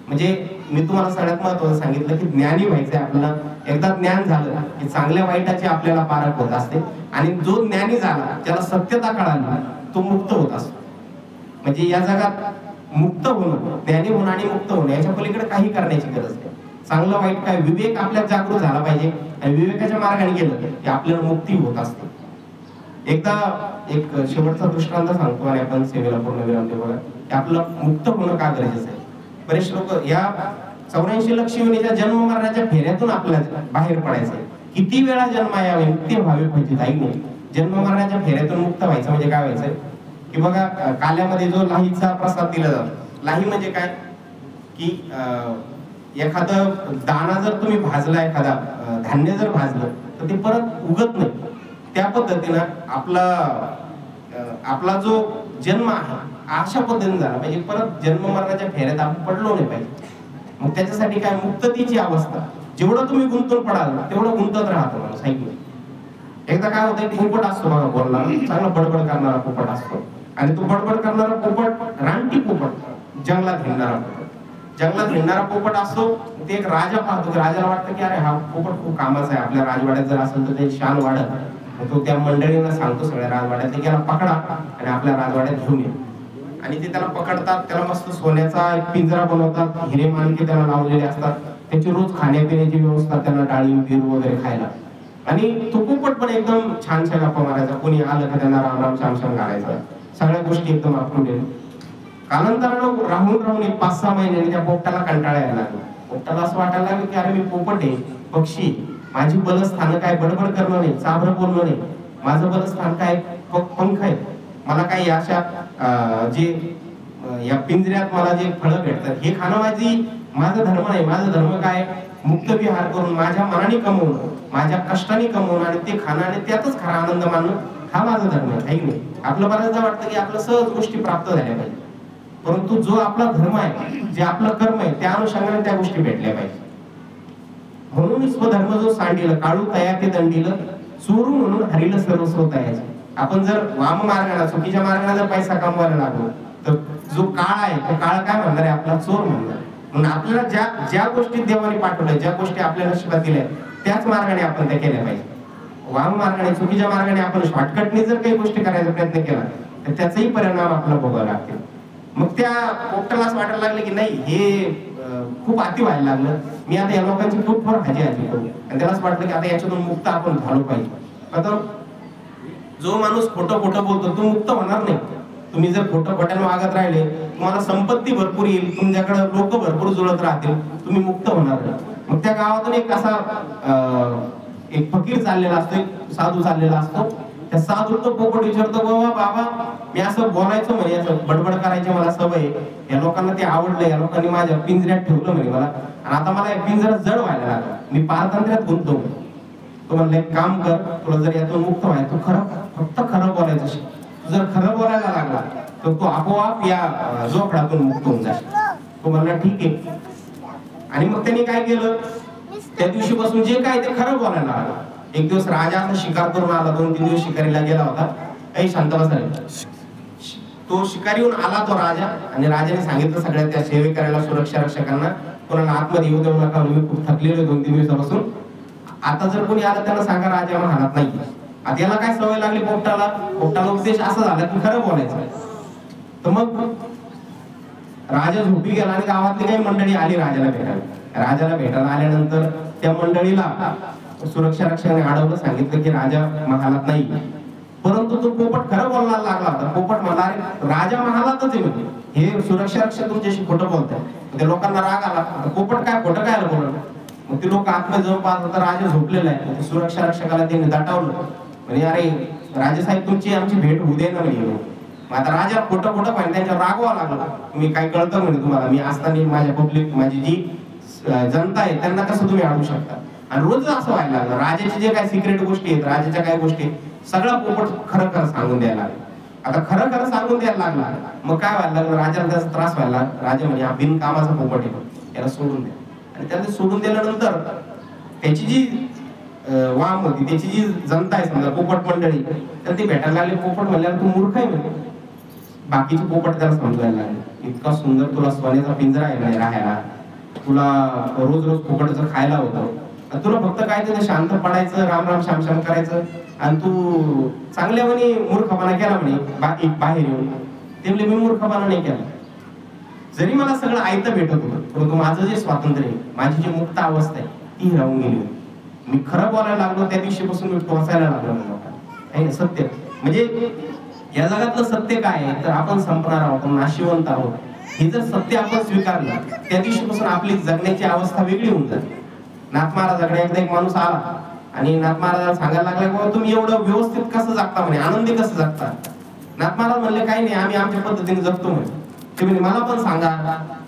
म्हणजे मी तुम्हाला सगळ्यात महत्त्वाचं सांगितलं की ज्ञानी व्हायचंय आपल्याला. एकदा ज्ञान झालं की चांगल्या वाईटाची आपल्याला पारख होत असते, आणि जो ज्ञानी झाला, ज्याला सत्यता कळाली, तो मुक्त होत असतो. म्हणजे या जगात मुक्त होणं, ज्ञानी होणं आणि मुक्त होणं याच्या पलीकडे काही करण्याची गरज नाही. चांगलं वाईट काय, विवेक आपल्यात जागृत झाला पाहिजे, आणि विवेकाच्या मार्गाने गेलं की आपल्याला मुक्ती होत असते. एकदा एक शेवटचा दृष्टांत सांगतो आणि आपण सेवेला पूर्ण विराम देऊ. बघा की आपलं मुक्त होणं का गरजेचं आहे. बरेच लोक या 84 लक्ष योनीच्या जन्म मरणाच्या फेऱ्यातून आपल्याला बाहेर पडायचंय. किती वेळा जन्म यावे, मुक्ती व्हावे पाहिजे, काही नाही. जन्म मरणाच्या फेऱ्यातून मुक्त व्हायचं म्हणजे काय व्हायचं की बघा, काल्यामध्ये जो लाहीचा प्रसाद दिला जातो, लाही म्हणजे काय की एखादं दाणा जर तुम्ही भाजला, एखादा धान्य जर भाजलं तर ते परत उगत नाही. त्या पद्धतीनं आपला जो जन्म आहे अशा पद्धतीने झाला पाहिजे, परत जन्म मरणाच्या फेऱ्यात आपण पडलो नाही पाहिजे. मग त्याच्यासाठी काय, मुक्ततेची अवस्था. जेवढं तुम्ही गुंतून पडाल तेवढं गुंतत राहतो माणूस, आहे की. एकदा काय होतं, पोपट असतो बघा, बोलला चांगला बडबड करणारा पोपट असतो, आणि तो बडबड करणारा पोपट रानटी पोपट, जंगलात हिंडणारा पोपट. जंगलात हिंडणारा पोपट असतो, ते एक राजा पाहतो, राजाला वाटतं की अरे हा पोपट खूप कामाचा आहे, आपल्या राजवाड्यात जर असेल तर ते शान वाढत. तो त्या मंडळींना सांगतो सगळ्या राजवाड्यात की याला पकडा आणि आपल्या राजवाड्यात घेऊन ये. आणि ते त्याला पकडतात, त्याला मस्त सोन्याचा एक पिंजरा बनवतात, हिरे माणके त्याला लावलेले असतात, त्याची रोज खाण्यापिण्याची व्यवस्था, त्यांना डाळिंब पेरू वगैरे खायला. आणि तो पोपट पण एकदम छानशा गप्पा मारायचा, कोणी आलं का त्यांना राम राम श्याम श्याम घालायचा, सगळ्या गोष्टी एकदम आखून. कालांतरानं राहून राहून एक 5-6 महिन्यांनी त्या पोपटाला कंटाळा यायला लागला. पोपटाला असं वाटायला लागलं की अरे मी पोपट आहे, पक्षी, माझी बलस्थान काय बडबड करणं नाही, चाभर बोलणं नाही, माझं बलस्थान काय पंख आहे, मला काय अशा जे या पिंजऱ्यात मला जे फळं भेटतात हे खाणं माझा धर्म नाही. माझा धर्म काय, मुक्त विहार करून माझ्या मनाने कमवणं, माझ्या कष्टाने कमवणं आणि ते खाणं आणि त्यातच खरा आनंद मानणं, हा माझा धर्म आहे की नाही. आपलं बऱ्याचदा वाटतं की आपलं सहज गोष्टी प्राप्त झाल्या पाहिजे, परंतु जो आपला धर्म आहे, जे आपलं कर्म आहे, त्या अनुषंगाने त्या गोष्टी भेटल्या पाहिजे. म्हणून स्वधर्म जो सांडिल, काळू तया ते दंडील, चोरू म्हणून हरिल सर्वस्व तयाचे. आपण जर वाम मार्गाला, चुकीच्या मार्गाला जर पैसा कमवायला लागलो तर जो काळ आहे तो काळ काय म्हणणार आहे, आपला चोर म्हणणार. म्हणून आपल्याला ज्या गोष्टी देवाने पाठवल्या, ज्या गोष्टी आपल्या नशिबात दिल्या, त्याच मार्गाने आपण त्या केल्या पाहिजे. वाम मार्गाने, चुकीच्या मार्गाने आपण शॉर्टकटने जर काही गोष्टी करायचा प्रयत्न केला तर त्याचाही परिणाम आपल्याला भोगावा लागतील. मग त्या पोपटाला असं वाटायला लागलं की नाही, हे खूप अति व्हायला लागलं, मी आता या लोकांची पोटभर हाजी करू. आणि त्यालाच वाटलं की आता याच्यातून मुक्त आपण झालो पाहिजे. आता जो माणूस खोटं बोलतो तो मुक्त होणार नाही. तुम्ही जर खोट्यानं वागत राहिले, तुम्हाला संपत्ती भरपूर येईल, तुमच्याकडे लोक भरपूर जुळत राहतील, तुम्ही मुक्त होणार नाही. मग त्या गावातून एक असा एक फकीर चाललेला असतो, एक साधू चाललेला असतो. त्या साधू तो पोपट विचारतो, बाबा मी असं बोलायचं म्हणे, असं बडबड करायची मला सवय, या लोकांना ते आवडलं, या लोकांनी माझ्या पिंजऱ्यात ठेवलं म्हणे मला, आणि आता मला पिंजरा जड व्हायला लागला, मी पारतंत्र्यात गुंततो. तो म्हणलं एक काम कर, तुला जर यातून मुक्त व्हायचं तू फक्त खरं बोलायचं शिक. जर खरं बोलायला लागला तर तो आपोआप या जोखडातून मुक्त होऊन जाईल. तो म्हणला ठीक आहे. आणि मग त्यांनी काय केलं, त्या दिवशीपासून जे काय ते खरं बोलायला लागला. एक दिवस राजा असा शिकार करून आला, 2-3 दिवस शिकारीला गेला होता. काही शांत बसायला, तो शिकारीहून आला तो राजा, आणि राजाने सांगितलं सगळ्या त्या सेवेकऱ्याला, सुरक्षा रक्षकांना, कोणाला आतमध्ये येऊ देऊ नका, मी खूप थकलेलो 2-3 दिवसापासून, आता जर कोणी आलं त्याला सांगा राजा हातात नाही. आता याला काय सवय लागली पोपटाला उद्देश असा झाला की खरं बोलायचं. तर मग राजा झोपी गेला आणि गावातली काही मंडळी आली राजाला भेटायला आल्यानंतर त्या मंडळीला सुरक्षा रक्षकाने अडवलं, सांगितलं की राजा महालात नाही. परंतु तो पोपट खरं बोलायला लागला होता. पोपट म्हणला अरे राजा महालातच आहे, म्हणजे हे सुरक्षा रक्षक तुमच्याशी खोटं बोलताय. त्या लोकांना राग आला, पोपट काय खोटं काय बोललं. मग ते लोक आतमध्ये जाऊन पाहत तर राजा झोपलेला आहे. सुरक्षा रक्षकाला त्यांनी दटावलं, म्हणजे अरे राजेसाहेब तुमची आमची भेट होऊ दे ना म्हणे. आता राजा खोटं पाहिजे, त्यांच्या रागवा लागला, तुम्ही काय कळतं म्हणे तुम्हाला, मी असताना माझ्या पब्लिक, माझी जी जनता आहे त्यांना कसं तुम्ही अडवू शकता. आणि रोज असं व्हायला लागलं, राजाचे जे काय सिक्रेट गोष्टी आहेत, राजाच्या काय गोष्टी, सगळा पोपट खरं सांगून द्यायला लागला. आता खरं सांगून द्यायला लागला, मग काय व्हायला लागलं, राजाला त्याचा त्रास व्हायला. राजा म्हणजे हा बिनकामाचा पोपट आहे, याला सोडून द्या. आणि त्याला सोडून दिल्यानंतर त्याची जी वाम होती, त्याची जी जनता आहे समजा पोपट मंडळी, तर ती भेटायला लागली. पोपट म्हणल्यावर तू मूर्ख आहे म्हणजे. बाकीचे पोपट त्याला समजायला लागले, इतका सुंदर तुला सोन्याचा पिंजरा आहे नाही राहायला, तुला रोज पोपटाचं खायला होतं, तुला फक्त काय तिथे शांत पडायचं, राम राम श्याम श्याम करायचं, आणि तू चांगल्या म्हणे मूर्खपणा केला म्हणे बाहेर येऊन. ते म्हणजे मी मूर्खपणा नाही केला, जरी मला सगळं आयतं भेटत होतं, परंतु माझं जे स्वातंत्र्य आहे, माझी जी मुक्त अवस्था आहे ती राहून गेली होती. मी खरं बोलायला लागलो त्या दिवशीपासून मी टोचायला लागलो लोकांना. सत्य म्हणजे या जगातलं सत्य काय आहे, तर आपण संपणार आहोत, नाशिवंत आहोत. हे जर सत्य आपण स्वीकारलं, त्या दिवशीपासून आपली जगण्याची अवस्था वेगळी होऊन जाते. नाथ महाराजांकडे एकदा एक माणूस आला आणि नाथ महाराजांना सांगायला लागला, बाबा तुम्ही एवढं व्यवस्थित कसं जगता म्हणे, आनंदी कसं जगता. नाथ महाराज म्हणले काही नाही, आम्ही आमच्या पद्धतीने जगतो म्हणे. ते म्हणजे मला पण सांगा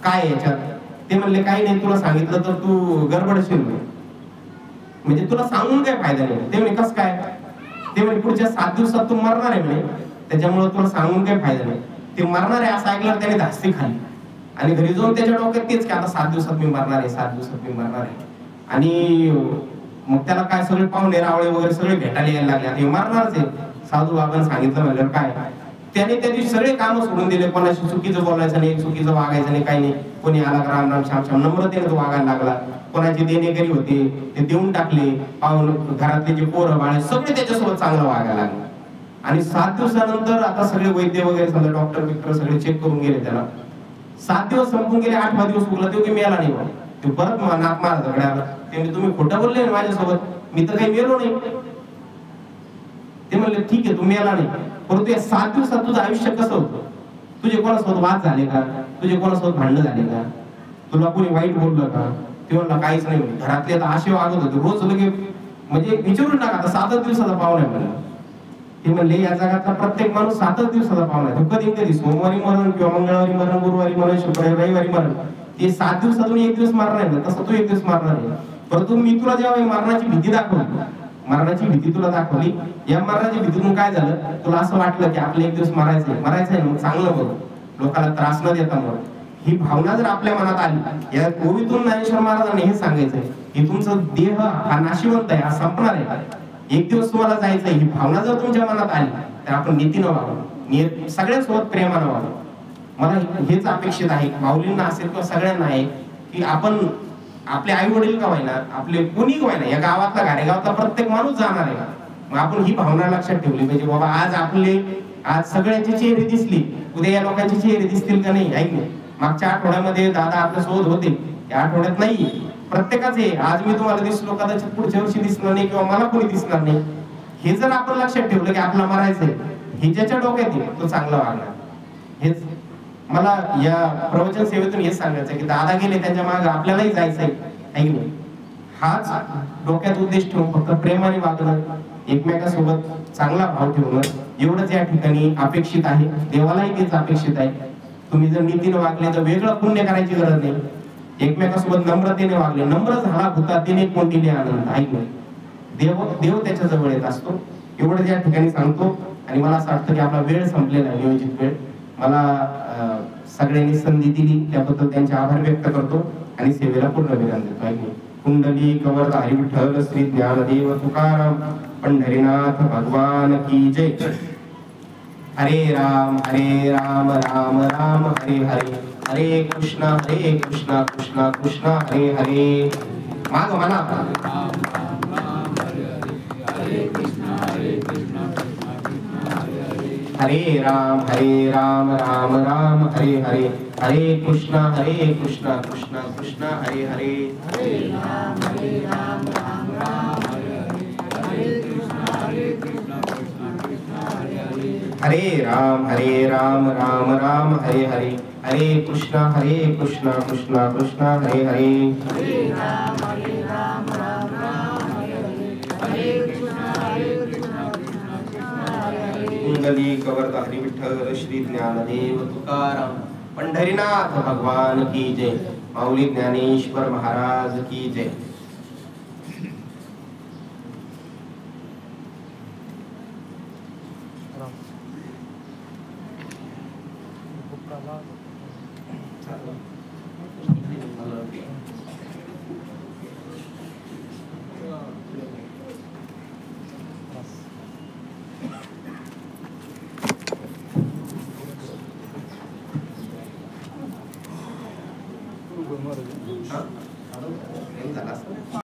काय याच्यात. ते म्हणले काही नाही, तुला सांगितलं तर तू गडबडशील म्हणजे तुला सांगून काय फायदा नाही. ते म्हणे कसं काय. ते म्हणे पुढच्या 7 दिवसात तू मरणार आहे म्हणे, त्याच्यामुळे तुला सांगून काही फायदा नाही. ते मरणार आहे असं ऐकल्यावर त्याने धास्ती खाल्ली आणि घरी जाऊन त्याच्या डोक्यात तेच की आता 7 दिवसात मी मरणार आहे, 7 दिवसात मी मरणार आहे. आणि मग त्याला काय सगळे पाहुणे रावळे वगैरे सगळे भेटायला यायला लागले. आता हे मरणारच आहे. साधू बाबांनी सांगितलं म्हणलं काय त्याने त्या दिवशी सगळे कामं सोडून दिले. कोणाशी चुकीचं बोलायचं नाही, चुकीचं वागायचं नाही, काही नाही. कोणी आला राम राम श्याम श्याम नम्रतेने तो वागायला लागला. कोणाचे देणेकरी होते ते देऊन टाकले. पाहून घरातले जे पोरं बाळ सगळे त्याच्यासोबत चांगलं वागायला लागले. आणि 7 दिवसानंतर आता सगळे वैद्य वगैरे समजा डॉक्टर बिक्टर सगळे चेक करून गेले त्याला. 7 दिवस संपून गेले, 8वा दिवस उगला तो की मेला नाही बा. ते परत नाक मार झगड्याला. ते तुम्ही खोटं बोलले माझ्यासोबत, मी तर काही मेलो नाही. ते म्हणले ठीक आहे तू मेला नाही, परंतु या 7 दिवसात तुझं आयुष्य कसं होतं? तुझे कोणासोबत वाद झाले का? तुझे कोणासोबत भांडण झाले का? तुला कोणी वाईट बोललं का? ते म्हणलं काहीच नाही. घरातले आता असे वागत होते रोज लगे, म्हणजे विचारून नका. आता 7 दिवसाचा पाहुणा आहे म्हणलं. ते म्हणले या जगातला प्रत्येक माणूस 7 दिवसाचा पाहुणा आहे. कधी कधी सोमवारी मरण किंवा मंगळवारी मरण, गुरुवारी मरण, शुक्रवारी रविवारी मरण. ते 7 दिवसातून 1 दिवस मारणार आहे ना, तसं तू 1 दिवस मारणार आहे. परंतु मी तुला जेव्हा मरणाची भीती दाखवली, मरणाची भीती तुला दाखवली, या मरणाची भीतीतून काय झालं, तुला असं वाटलं की आपलं 1 दिवस मरायचंय ना, मग चांगलं बघ, लोकांना त्रास न देता मग. ही भावना जर आपल्या मनात आली, या ओवीतून ज्ञानेश्वर महाराजांनी हे सांगायचंय की तुमचं देह हा नाशिवंत आहे, हा संपणार आहे. 1 दिवस तुम्हाला जायचंय. ही भावना जर तुमच्या मनात आली तर आपण नीतीनं वागावं, सगळ्यांसोबत प्रेमानं वागावं. मला हेच अपेक्षित आहे, माऊलींना असेल किंवा सगळ्यांना आहे, की आपण आपले आई वडील का व्हायना, आपले कोणी का व्हायना, या गावातला गारेगावातला प्रत्येक माणूस जाणार आहे. मग आपण ही भावना लक्षात ठेवली पाहिजे. बाबा आज सगळ्यांची चेहरे दिसली, उद्या या लोकांचे चेहरे दिसतील का नाही. ऐक नाही, मागच्या आठवड्यामध्ये दादा आपल्या सोबत होते, या आठवड्यात नाही. प्रत्येकाचे आज मी तुम्हाला दिसलो, कदाचित पुढच्या वर्षी दिसणार नाही किंवा मला कोणी दिसणार नाही. हे जर आपण लक्षात ठेवलं की आपला मरायचंय, हे ज्याच्या डोक्यात येईल तो चांगला वागणार. हेच मला या प्रवचन सेवेतून हेच सांगायचं की दादा गेले त्यांच्या मागे आपल्यालाही जायचंय. ऐक नाही, हाच डोक्यात उद्देश ठेवून फक्त प्रेमाने वागणं, एकमेकांसोबत चांगला भाव ठेवणं, एवढंच या ठिकाणी अपेक्षित आहे. देवालाही तेच अपेक्षित आहे. तुम्ही जर नीतीने वागले तर वेगळं पुण्य करायची गरज नाही. एकमेकांसोबत नम्रतेने वागले, नम्र झाला भूतातीने कोणतीने आनंद. ऐक नाही, देव त्याच्या जवळ येत असतो. एवढंच या ठिकाणी सांगतो. आणि मला असं वाटतं की आपला वेळ संपलेला आहे, नियोजित वेळ. मला सगळ्यांनी संधी दिली त्याबद्दल त्यांचे आभार व्यक्त करतो आणि सेवेला पूर्ण विराम देतो. ऐक नाही, कुंडली कवर हरी विठ्ठल श्री ज्ञानदेव तुकाराम पंढरीनाथ भगवान की जय. हरे राम राम राम हरे हरे, हरे कृष्णा कृष्णा कृष्णा हरे हरे. माग म्हणा, हरे राम राम राम हरे हरे, हरे कृष्णा कृष्णा कृष्णा हरे हरे. हरे राम राम राम हरे हरे, हरे कृष्णा कृष्णा हरे हरे. हरे राम राम हरे हरे, हरे कृष्णा कृष्णा हरे हरे. हरे राम राम राम हरे हरे, हरे कृष्णा कुंडली कवर्त हरी विठ्ठल श्री ज्ञानदेव तुकाराम पंढरीनाथ भगवान की जय. माऊली ज्ञानेश्वर महाराज की जय.